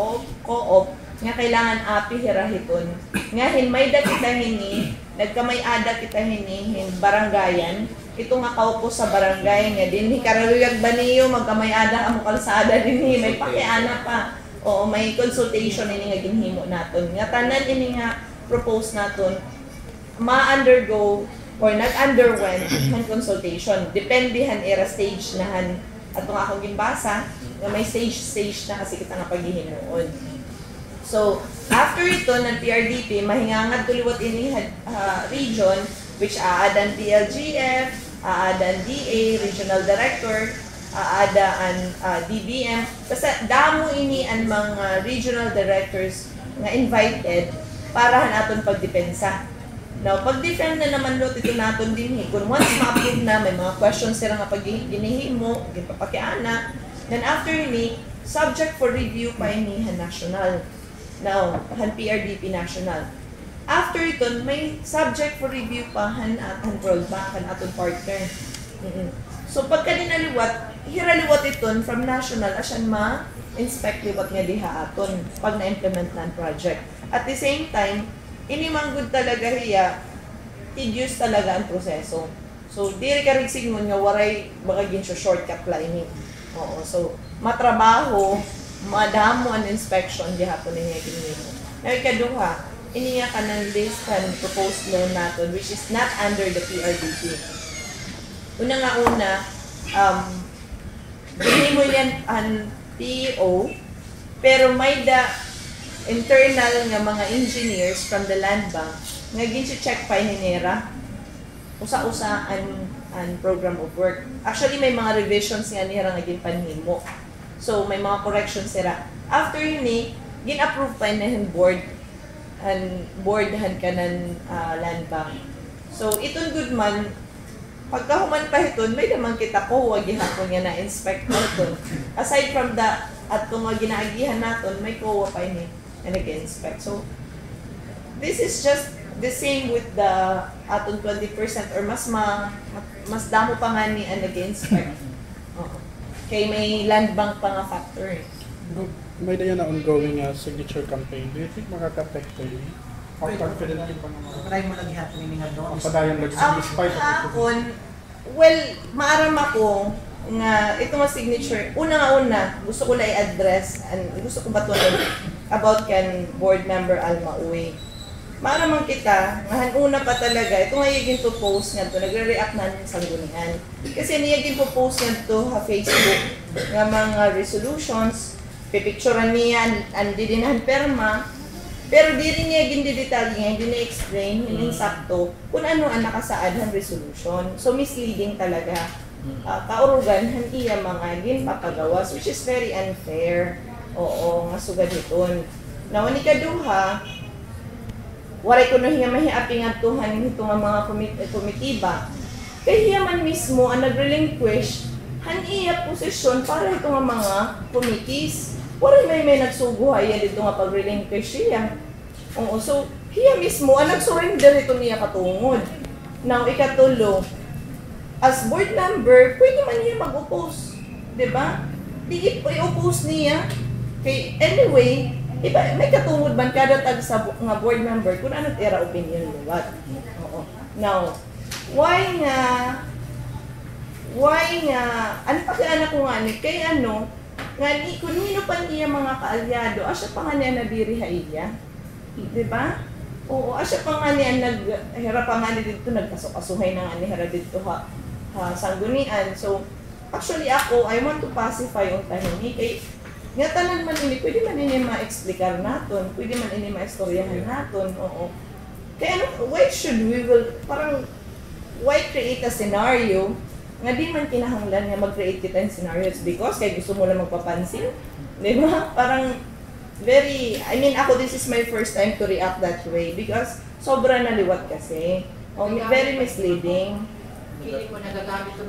co-op, nga kailangan api hirahiton. Nga may da kita hini, nagkamay-ada kita hini, barangayan, ito nga kaupo sa barangay nga din, karaluyag ba niyo, magkamay-ada amo kalsada din, may pakiana pa. O may consultation ini nga ginhimo naton. Nga tanan ini nga propose naton, ma-undergo or nag-underwent ng consultation. Dependihan era stage nahan atong akong ginbasa, nga may stage na kasi kita nga paghihinuon. So, after ito ng PRDP, mahingangad tuliwat ini region, which aadan DLGF, aadan DA, Regional Director, aadaan DBM. Kasi damo ini ang mga regional directors nga invited para naton pagdepensa. Now, pag-defend na naman lot ito naton din, kung once ma-approve na, may mga questions sila nga pag ginihimo, gipapakiana, then after ini, subject for review pa ini national. Now, han PRDP national. After ito, may subject for review pa han World Bank, han aton partner. So, pagka dinaliwat, hiraliwat ito from national, asyan ma-inspect liwat nga diha aton pag na-implement ng project. At the same time, inimanggod talaga hiya, tedious talaga ang proseso. So, diri ka rin signal nga waray magaging shortcut lining. Oo, so, matrabaho, madamo ang inspection gihapon niya ginimo. Now, ikaduha, iniya ka ng list and proposed loan natin which is not under the PRDP. Una nga una, ginimo yan ang PO, pero may da internal nga mga engineers from the land bank nga gin-check pa inera usa-usa ang program of work. Actually, may mga revisions nga niya nga ginpanhimo. So, may mga corrections sila. After yun gin-approve pa yun board han ka ng land bank. So, itong good man, pagkahuman pa iton, may naman kita ko, wag ihapon nga na-inspect natin. Aside from that, at kung ginaagihan natin, may kowa pa yun na nag-inspect. So, this is just the same with the aton 20% or mas damo pa nga ni ang nag-inspect. Kaya may land bank pa nga factor eh. May na yan na ongoing signature campaign. Do you think makaka-apekto yun? How confident ka pa naman? Try mo lagi hapon yung nga doon. Ang padayon despite of Hapon, well, maaram ako nga ito nga signature. Una, gusto ko lang i-address and gusto ko batunan about kan board member Alma Uy. Maaraman kita, una pa talaga, ito nga yung post nga to, nagre-react na ng sanggunian. Kasi niya yung post nga to sa Facebook nga mga resolutions, pipicturean niya, hindi din ang perma, pero di rin niya gindidetalye, hindi na-explain, hindi sakto kung ano ang nakasaad ng resolution. So misleading talaga. Kaurugan, hindi yung mga ginpapagawas, which is very unfair. Oo, nga sugad iton. Now, ni kaduha, waray ko na hiya mahiaping at tuhan ito nga mga komitiba. Kaya hiya man mismo ang nag-relinquish han iya posisyon para ito nga mga committees. Waray may nagsuguhay dito nga pag-relinquish siya. Oo, so hiya mismo ang nag-surrender ito niya katungod. Now, ikatulo, as board member, pwede man niya mag-oppose. Diba? Di i-oppose niya. Okay, anyway, iba, may katungod man kada tag sa nga board member kung ano tira opinion liwat. Oo. Now, why nga ano pa kaya ko nga ni kay ano nga ni kung nino pa niya mga kaalyado asya pa nga niya nabiriha iya. Di ba? Oo, asya pa nga niya naghira pa nga ni dito nagkasukasuhay na nga ni hira dito ha sanggunian. So, actually ako, I want to pacify yung tahini kay nga tanan man ini, pwede man ini ma-explicar natin, pwede man ini ma-istoryahan natin, oo. Kaya ano, why create a scenario nga di man kinahanglan nga mag-create kita ng scenarios because kaya gusto mo lang magpapansin, di ba? Parang ako this is my first time to react that way because sobra naliwat kasi. Very misleading.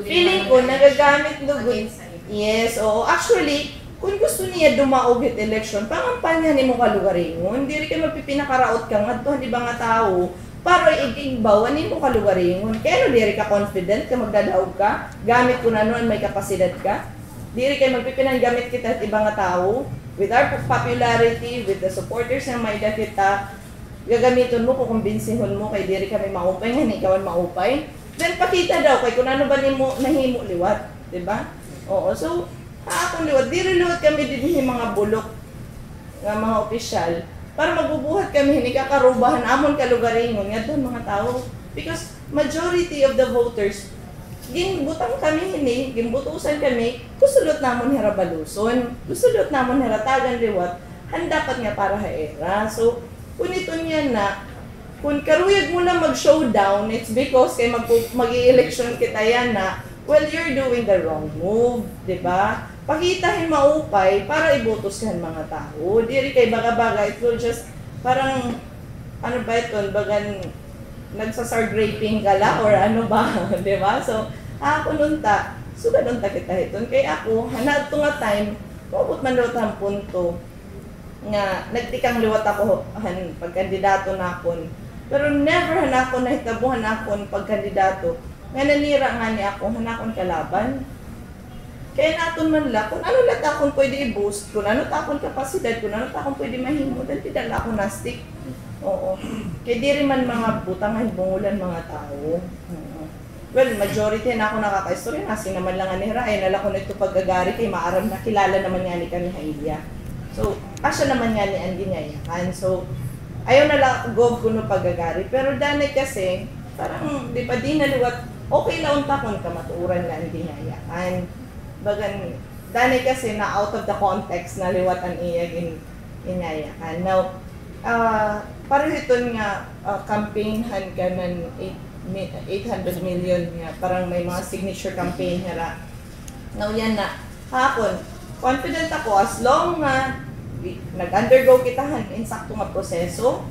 Feeling ko nagagamit lugod. Yes, oo. Actually, kung gusto niya dumaog at election, pangampanya ni mo kalugaringon, hindi rin kayo magpipinakaraot ka nga doon, di ba nga tao, para igbawan ni mo kalugaringon. Kaya no, di rin ka confident ka magdadaog ka, gamit ko na noon may kapasidad ka, di rin kayo magpipinang gamit kita at ibang nga tao, with our popularity, with the supporters ng Mayda kita, gagamiton mo, kukumbinsihin mo kay diri kami maupay, nga ikaw ang maupay. Then pakita daw kay kung ano ba nimo nahimo liwat, di ba? Oo, so akong liwat, diri liwat kami din mga bulok nga mga opisyal para magbubuhat kami hindi kakarubahan amon kalugaringon ngadto mga tao because majority of the voters ginbutang kami hini, ginbutusan kami, gusulot namon hira baluson, gusulot namon hira tagan liwat, handapat nga para haera. So kung ito niya na, kung karuyag mo na mag-showdown, it's because kay mag-i-election kita yan na, well, you're doing the wrong move, di ba? Pakitahin maupay para ibotos ka mga tao. Diri kay baga-baga, it will just, parang, ano ba ito, bagan, nagsasar raping ka la, or ano ba, di ba? So, ako nunta, suga nunta kita ito. Kaya ako, hanad to nga time, mabot man daw ang punto, nga nagtikang liwat ako pagkandidato na akon. Pero never hanakon na hitabuhan akon pagkandidato. Nga nanira nga ni ako, hanakon kalaban. Kaya naton man la, kung ano lang akon pwede i-boost, kung ano akon kapasidad, kung ano akon pwede mahimo, dahil tidak ako na-stick. Oo. Kaya di rin man mga butang ay bungulan mga tao. Well, majority na ako nakaka-istorya, nasi naman lang nga ni Hira, ay nala ko na ito paggagari kay maaram na kilala naman nga ni Kanihailya. So, asya naman nga ni Andy Ngayakan. So, ayaw na lang go kuno paggagari. Pero dani kasi, parang di pa di naliwat, okay na unta kung kamatuuran na Andy Ngayakan. Bagan, dani kasi na out of the context na liwat ang iyag Ngayakan. Now, para ito nga campaign-han ka ng 800 million nga, parang may mga signature campaign hara. Now yan na, hapon, confident ako as long na nag-undergo kitahan insakto nga proseso,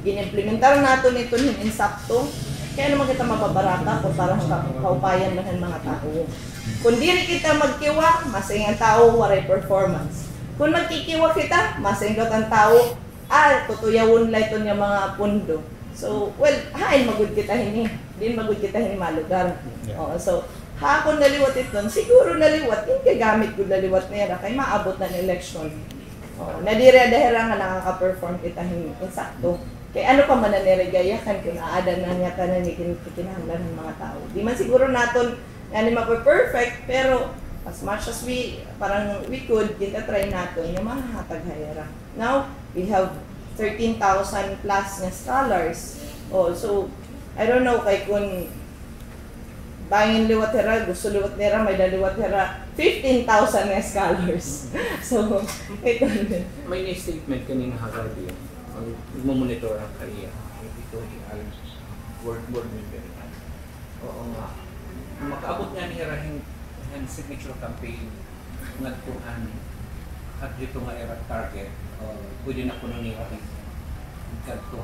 ginimplementaran nato nito ng insakto, kaya naman kita mababarata kung parang kaupayan man ng mga tao. Kung dili kita magkiwa, masing ang tao waray performance. Kung magkikiwa kita, masing ang tao, tutuyawon lang ito niya mga pundo. So, well, hain magud kita hini, din magud kita hini malugar. Yeah. So, hapon naliwat ito, siguro naliwat, hindi gamit ko naliwat niya kay maabot na ng election. Nadire-dahera nga nakaka-perform kita insakto. Kaya ano pa man na niregayakan kung aadan na niya ka na kinahanglan ng mga tao. Di man siguro naton nga ni mape-perfect, pero as much as we could, kita try natin yung mahahatag hayara. Now, we have 13,000 plus nga scholars. So, I don't know kay kung bangin liwat hera, gusto liwat nera, may daliwat hera, 15,000 nga scholars. So, ito. May statement kanina Hagadi, mag-monitor ang kariya. Ito, alam word member. Oo nga. Makaabot nga ni Hera yung signature campaign nagkuhan at dito nga era target, pwede na kuno niya to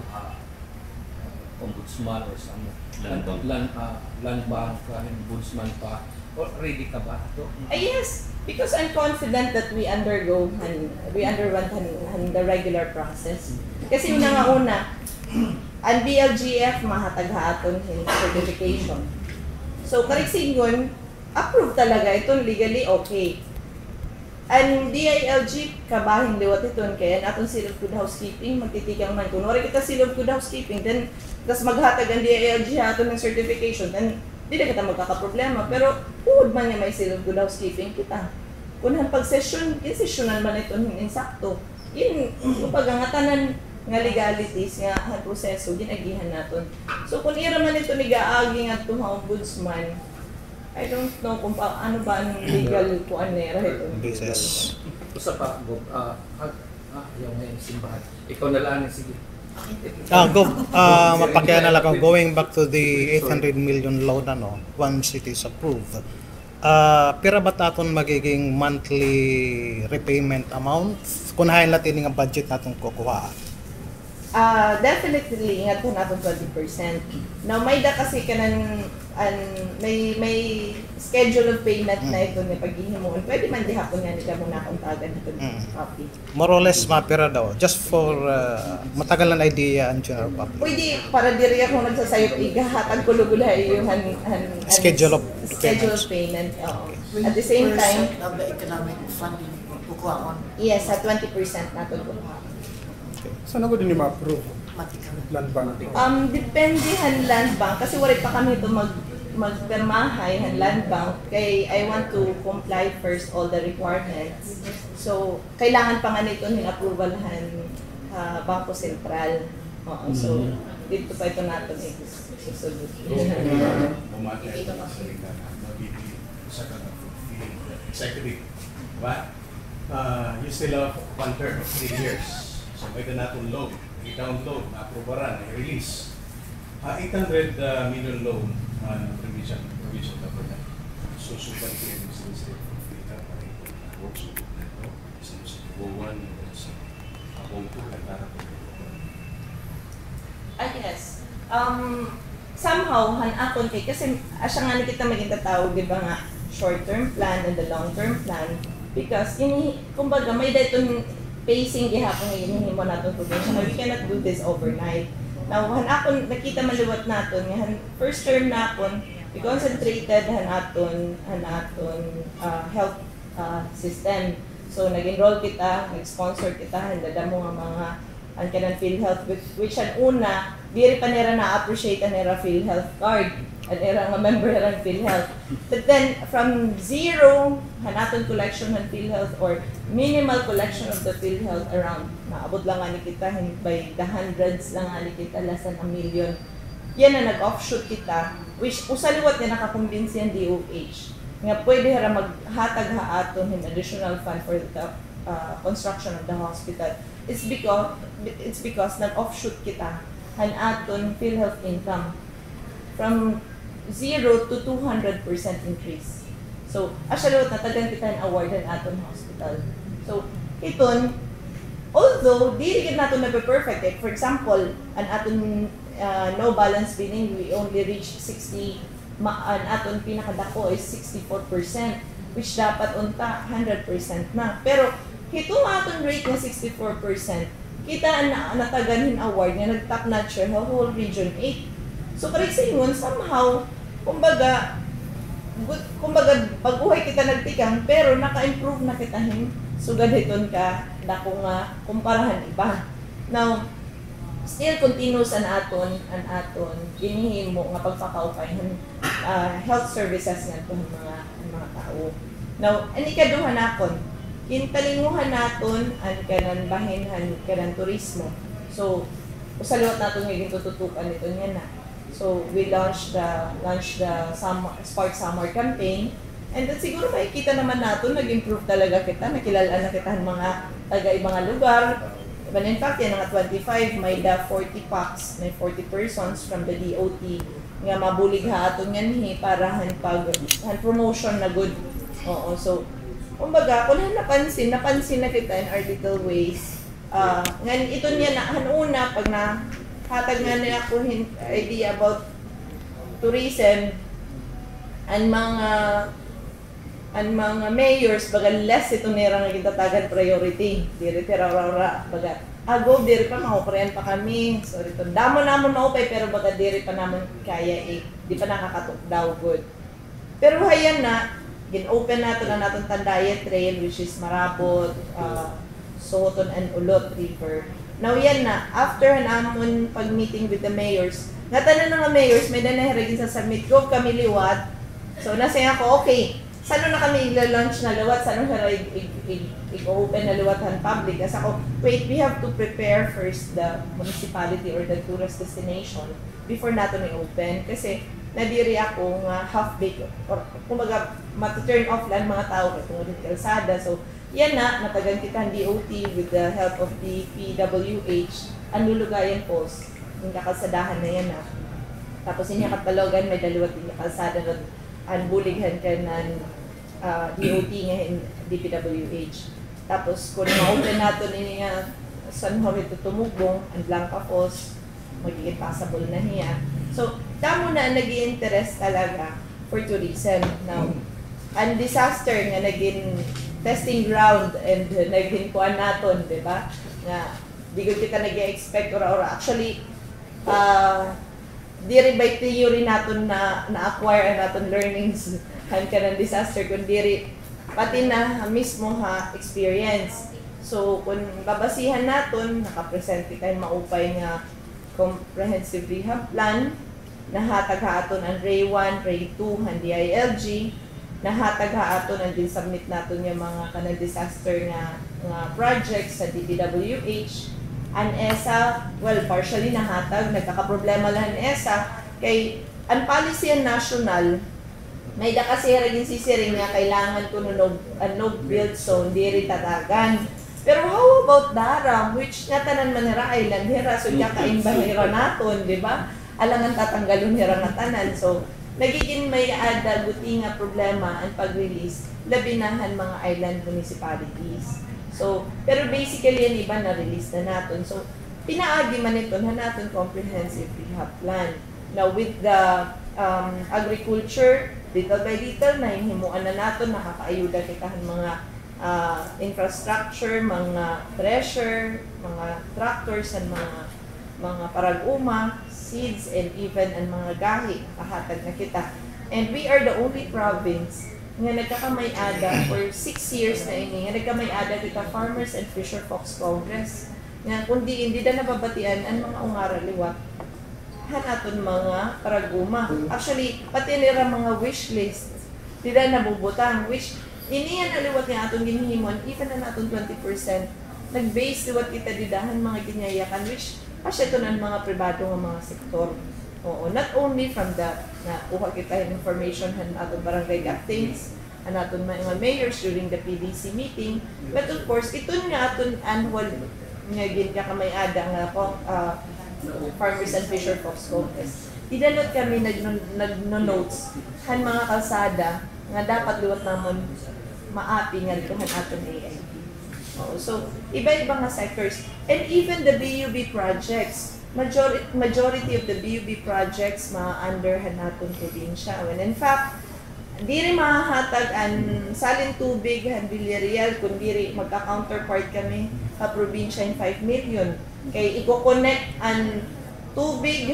ombudsman or some land bank ombudsman pa already ka ba ito? Yes, because I'm confident that we underwent the regular process. Kasi una ang BLGF mahatag haaton hin certification. So karigsingon, approve talaga ito legally okay. And DILG, kabahin liwat iton, kaya natin silog good housekeeping, magtitikang man. Kung wala kita silog good housekeeping, then, tas maghatag ang DILG haton ng certification, then, di na kita magkakaproblema. Pero, huwag man niya may silog good housekeeping kita. Kung pag-session, insessionan man ito insakto. Yun, pagangatanan nga legalities, nga proseso, ginagihan natin. So, kung ira man ito nigaagi nga ito ombudsman, I don't know kung ano ba ang legal kuan nera ito. Business. Usa pa, Gob. Yung ngayon simbahan. Ikaw na lang, sige. Mapakya na lang kung going back to the 800 million loan once it is approved. Pira ba taton magiging monthly repayment amount? Kunahin natin nga budget natong kukuha. Definitely nga to naton 20%. Now may da kasi kanan may schedule of payment na ito ni paghihimuon. Pwede man di hapon nga nila muna akong tagan ito copy. More or less mapira daw. Just for matagal na idea ang general public. Pwede para diri ako nagsasayop igahatag ko lugulay yung schedule of payment. At the same time, of the economic funding to kuhaon. Yes, sa 20% nato ko. Saan ako din ma-approve? Matikang. Land bank. Depende han land bank kasi wala pa kami ito magpermahay han land bank kay I want to comply first all the requirements. So kailangan pa nga nito hin approval han Bangko Sentral. Oo, so dito pa ito natin susunod. Executive, diba? You still have 1/3 of 3 years. So may ganatong loan, i-download, na-aprobaran, i-release. 800 million loan on provincial government. So suban ko yung state of data para i-work sa ito. Isang sa Buwan, sa Abong po, Yes. Somehow, han-akon kay, kasi asya nga ni kita maging tatawag, di ba nga, short-term plan and the long-term plan. Because, kumbaga, may datong pacing gihapon ngayon, hindi mo natin provincial. We cannot do this overnight. Now, han-akon, nakita maluwat natin, first term natin, we concentrated han-aton health system. So, nag-enroll kita, nag-sponsor kita, handada mo nga mga ang kanang PhilHealth, which ang una, diri pa nila na-appreciate ang nila PhilHealth card, ang nila nga member ng PhilHealth. But then, from zero, hanaton collection ng PhilHealth or minimal collection of the PhilHealth around, naabot lang nga ni kita, by the hundreds lang nga ni kita, less than 1 million. Yan na nag-offshoot kita, which usaliwat niya nakakumbinsi ang DOH. Nga pwede hara maghatag haaton ng additional fund for the construction of the hospital. It's because nag-offshoot kita han aton PhilHealth income from 0 to 200% increase. So, asyalot natagan kita ang award han aton hospital. So, iton, although di rin nato na-perfect, like for example, an aton no balance billing, we only reach 60, an aton pinakadako is 64%, which dapat unta 100% na. Pero, itong aton rate na 64%, kita na nataganhin award nga nag-top notch siya whole region 8. So correct sa ingon, somehow, kumbaga, pag-uhay kita nagtikang, pero naka-improve na kita sugad hiton ka na kung kumparahan iba. Now, still continuous an aton ginihimo nga pagpakaupay health services nga itong mga tao. Now, ang ikaduhan nakon, kintalinguhan naton ang kanan bahinhan kanan turismo. So, usaliwat naton ngayon tututukan nito niya na. So, we launched the Spark Summer campaign. And then siguro makikita naman natin, nag-improve talaga kita, nakilalaan na kita ng mga taga-ibang lugar. But in fact, yan nga 25, may 40 packs, may 40 persons from the DOT nga mabulig ha aton yan para promotion na good. Oo, so, kumbaga, kung napansin na kita in our little ways. Ngayon, ito niya na, hanuna, pag hatag nga na ako idea about tourism, ang mga mayors, baga less ito nila nga kitatagan priority. Diri tira-rara, baga, go, diri pa, makukurean pa kami. Sorry to, damo naman maupay, pero baga diri pa naman kaya di pa nakakatok daw good. Pero hayan na, gin-open natin na natin Tandaya Trail, which is Marabot, Sohoton and Ulot River. Now yan na, after namon pag-meeting with the mayors, natanan na nga mayors, may nanahiragin sa submit ko kami liwat. So nasaya ako, okay, saan na kami i-launch na liwat, saan na i-open na liwatan public. Kasi ako, wait, we have to prepare first the municipality or the tourist destination before natin i-open. Kasi nadiri ako nga half-baked or kumbaga matu-turn off lang mga tao katungod ng kalsada. So, yan na, natagan kita ang DOT with the help of the PWH, ang lulugayan post, yung kakalsadahan na yan na. Tapos yung katalogan, may dalawat yung kalsada na ang bulighan ka ng DOT nga DPWH. Tapos kung ma-open natin yung saan kami tutumugbong, ang Blanca Falls, magiging passable na niya. So, damo na nag-i-interest talaga for tourism. Now, ang disaster nga naging testing ground and naging kuan naton, di ba? Na di ko kita nag-expect or actually diri by theory naton na acquire naton learnings han ka ng disaster kun diri pati na mismo experience. So kung babasihan naton, nakapresent tayo maupay nga comprehensive rehab plan, nahatag haaton ang Ray 1, Ray 2, ang DILG, nahatag haaton ang din-submit naton yung mga kanang disaster nga projects sa DPWH. Ang ESA, well, partially nahatag, nagkakaproblema lang ang ESA, kay ang policy ang national, may da kasi rin sisiring nga kailangan ko no build zone, di rin tatagan. Pero how about Daram, which nga tanan manira island, hira, so kakain bahira naton, di ba? Alangan tatanggalon hira nga tanan. So, nagiging may ada guti nga problema ang pag-release, labinahan mga island municipalities. So, pero basically, yan iba na-release na natin. So, pinaagi man ito na natin comprehensive rehab plan. Now, with the agriculture, little by little, nahihimuan na natin, nakakaayuda kita ng mga infrastructure, mga thresher, mga tractors, and mga parag-uma, seeds, and even ang mga gahi, kahatag na kita. And we are the only province nga nagkakamay-ada for 6 years na ini, nga nagkamay-ada kita Farmers and Fisher Folks Congress. Nga kundi hindi na nababatian ang mga ungara liwat hanaton mga paraguma. Actually, pati nila mga wish list, di na nabubutang. Which, ini yan aliwat nga atong ginhimon, even na naton 20%, nag-base liwat kita didahan mga ginyayakan, which asya ito ng mga pribado ng mga sektor. Oo, not only from that, na kuha kita yung information han atong barangay captains, han atong mga mayors during the PDC meeting, but of course, ito nga atong annual nga ginkakamay-ada nga po, Farmers and Fisher Folks Congress. Idalot kami nag-notes han mga kalsada nga dapat liwat naman maapi nga dito han atong AIP. So, iba-iba nga sectors. And even the BUB projects, majority of the BUB projects ma-underhan natin probinsya. When in fact, di rin mahahatag ang salin tubig, ang Villarreal, kundi rin magka-counterpart kami sa probinsya in 5 million. Kaya i-connect ang tubig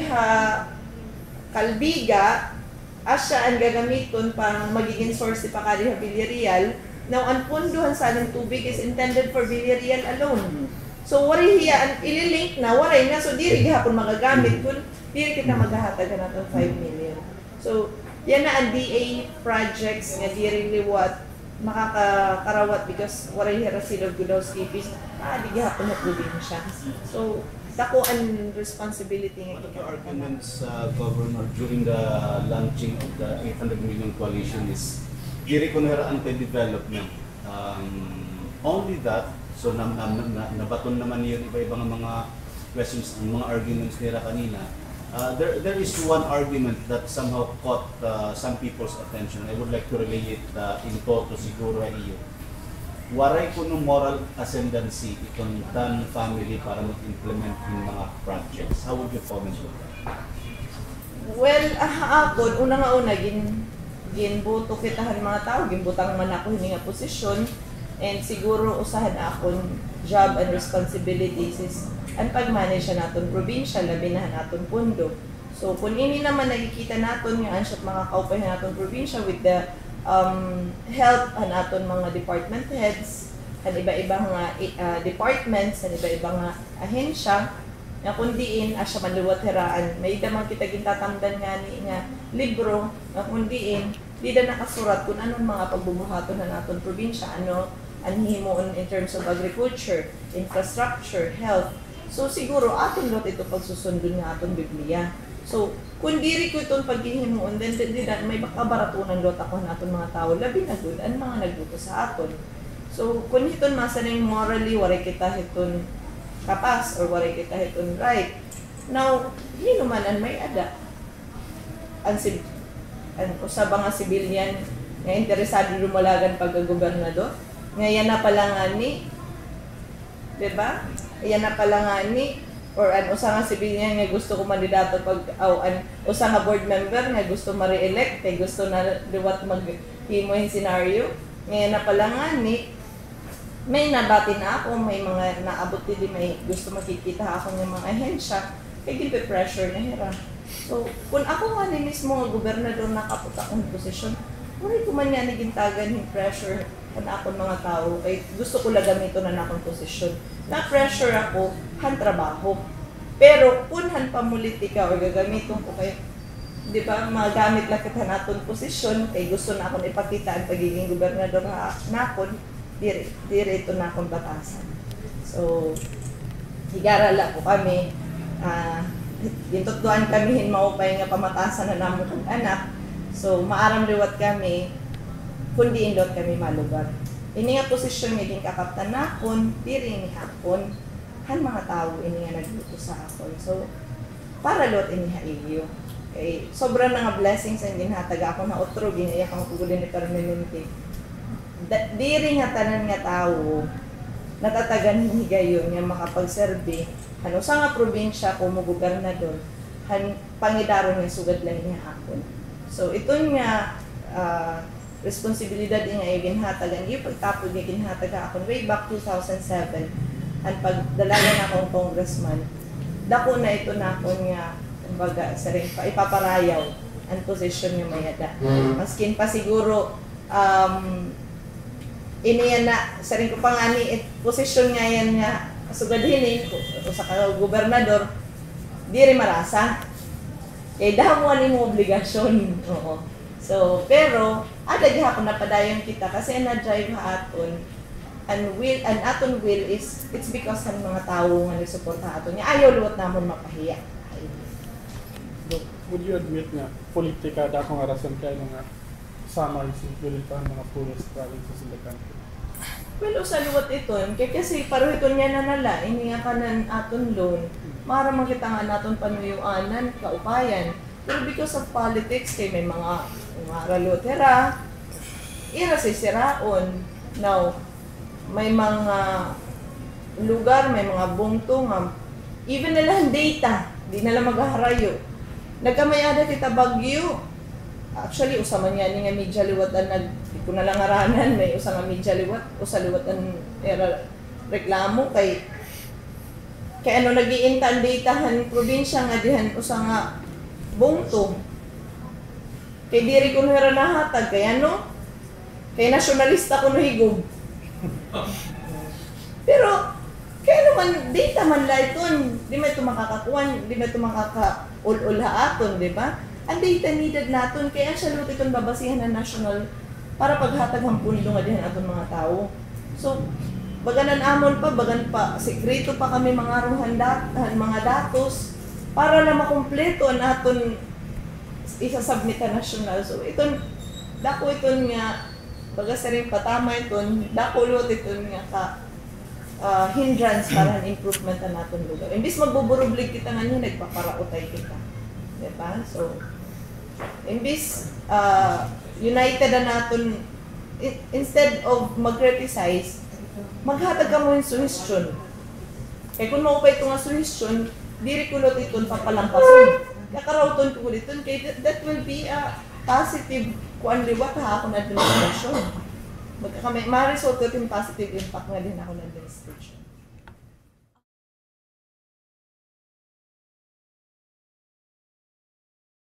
Kalbiga, asya ang gagamiton pang magiging source pa kadi sa Villarreal. Now, ang punduhan sa aling tubig is intended for Villarreal alone. So, waray hiya, ang ililink na, waray na, so diri gihapon magagamit kung diri kita maghahatagan natin 5 million. So, yan na ang DA projects nga diri liwat, makakarawat because waray hira sila Gudowski Peace, di gihapon na probinsya. So, dako ang responsibility nga. One of the arguments, Governor, during the launching of the 800 million coalition is diri ko na anti-development. Only that, so nabaton naman yun iba-ibang mga questions, mga arguments nila kanina. There is one argument that somehow caught some people's attention. I would like to relay it in toto siguro iyo. Waray ko ng moral ascendancy itong Tan family para mag-implement yung mga projects. How would you comment on that? Well, ako, una ginbuto kitahan mga tao, ginbutang man ako hindi nga posisyon. And siguro usahan akong job and responsibilities is ang pag-manage naton probinsya, labi na naton pundo. So kung ini naman nakikita naton yung ansat mga kaupay naton probinsya with the help naton mga department heads, ang iba-ibang departments, ang iba-ibang ahensya, na kundiin asya maluwat heraan. May damang kita gintatamdan nga ni nga libro, na kundiin, di na nakasurat kung anong mga pagbubuhaton na naton probinsya, ano ang himoon in terms of agriculture, infrastructure, health. So siguro atin lot ito pagsusundon nga atong Biblia. So kung diri ko itong paghihimoon, then may bakabaratunan lot ako naton mga tao, labi na good ang mga nagbuto sa aton. So kung hiton masanay morally, waray kita hiton kapas or waray kita hiton right. Now, hindi naman ang may ada. Ang usab nga civilian nga interesado lumalagan pagka-gobernador. Ngayon na pala nga ni, diba? Yan na pala nga ni, or usa nga civilian nga gusto ko mandidato pag, usa nga board member nga gusto ma-re-elect, kay gusto na liwat mag-himo yung scenario. Ngayon na pala nga ni, may nabati na ako, may mga naabot din, may gusto makikita ako ng mga ahensya, kay pressure na hira. So, kung ako nga ni mismo nga gobernador nakapot akong posisyon, wala ko man nga nagintagan yung pressure kanakon mga tao kay gusto ko lang gamito na akong posisyon. Na pressure ako han trabaho. Pero kung han pamulitika o gagamiton ko kayo, di ba, magamit lang kita naton posisyon kay gusto na akong ipakita ang pagiging gobernador nakon, dire ito na akong batasan. So, higarala po kami, gintutuan kami hinmaupay nga pamatasan na namo kong anak. So, maaram liwat kami, kundi indot kami malugar. Ini nga posisyon nga din kakaptan nakon, diri ni akon, han mga tao ini nga nagluto sa akon. So, para lot ini ha iyo. Kay sobra na nga blessings ang ginhatag ako na otro ginaiyak ang pugulin ni permanente. Diri nga tanan nga tao natatagan higayon nga makapagserbe ano sa nga probinsya ko mo gobernador han pangidaron nga sugad lang niya akon. So ito nga responsibilidad nga ginhatag ang iyo pagtapos nga ginhatag akon way back 2007 han pagdalagan akong congressman. Dako na ito na akon nga kumbaga sa rin pa ipaparayaw ang posisyon nga mayada. Maskin pa siguro iniyan na sa rin ko pa nga ni posisyon nga yan nga sugadhin o sa gobernador di rin marasa. Kaya dahamuan ni mo obligasyon. Oo. So, pero ada gihapon na padayon kita kasi na-drive ha aton and aton will is it's because ng mga tao nga nagsuporta aton niya ayaw luwat namon mapahiya. Would you admit nga, politika dako nga rason kayo nga sama yung pilitan mga poorest provinces in the country? Well, sa luwat ito, kasi paro ito niya na nala, ini nga kanan aton loan, mara makita nga naton panuyuanan, kaupayan. Pero because of politics, kay may mga ralotera, irasisiraon. Now, may mga lugar, may mga bungtong, even nila data, di nila maghaharayo. Nagkamayada kita Bagyo. Actually, usama niya ni nga medya liwatan di ko na lang aranan, may usa nga medya liwat, usa liwatan era reklamo kay ano nagiintan datahan probinsya nga dihan usa nga bungto. Kay diri ko nira nahatag kay ano? Kay nasyonalista ko no higog. Pero kaya naman, data man la iton, di may ito makakakuan, di may ito makaka-ul-ul aton, di ba? Ang data needed naton, kaya siya luto itong babasihan ng national para paghatag ang pundo nga din aton mga tao. So, baganan amon pa, bagan pa, sekreto pa kami mga mga datos para na makumpleto ang aton isasubmit na national. So, iton, dako iton nga, baga sa rin patama iton, dako luto iton nga hindrance para ang improvement na natin lugar. Imbis magbuburublig kita nga nyo, nagpaparautay kita. Diba? So, imbis united na natin, instead of mag-criticize, maghatag ka mo yung suhestyon. Kaya kung maupay ito nga suhestyon, diri kulot ito papalampasin. Kakarauton ko dito, kaya that will be a positive kuan liwat ha akong administrasyon. Ma-result ko yung positive impact nga din ako ng administration.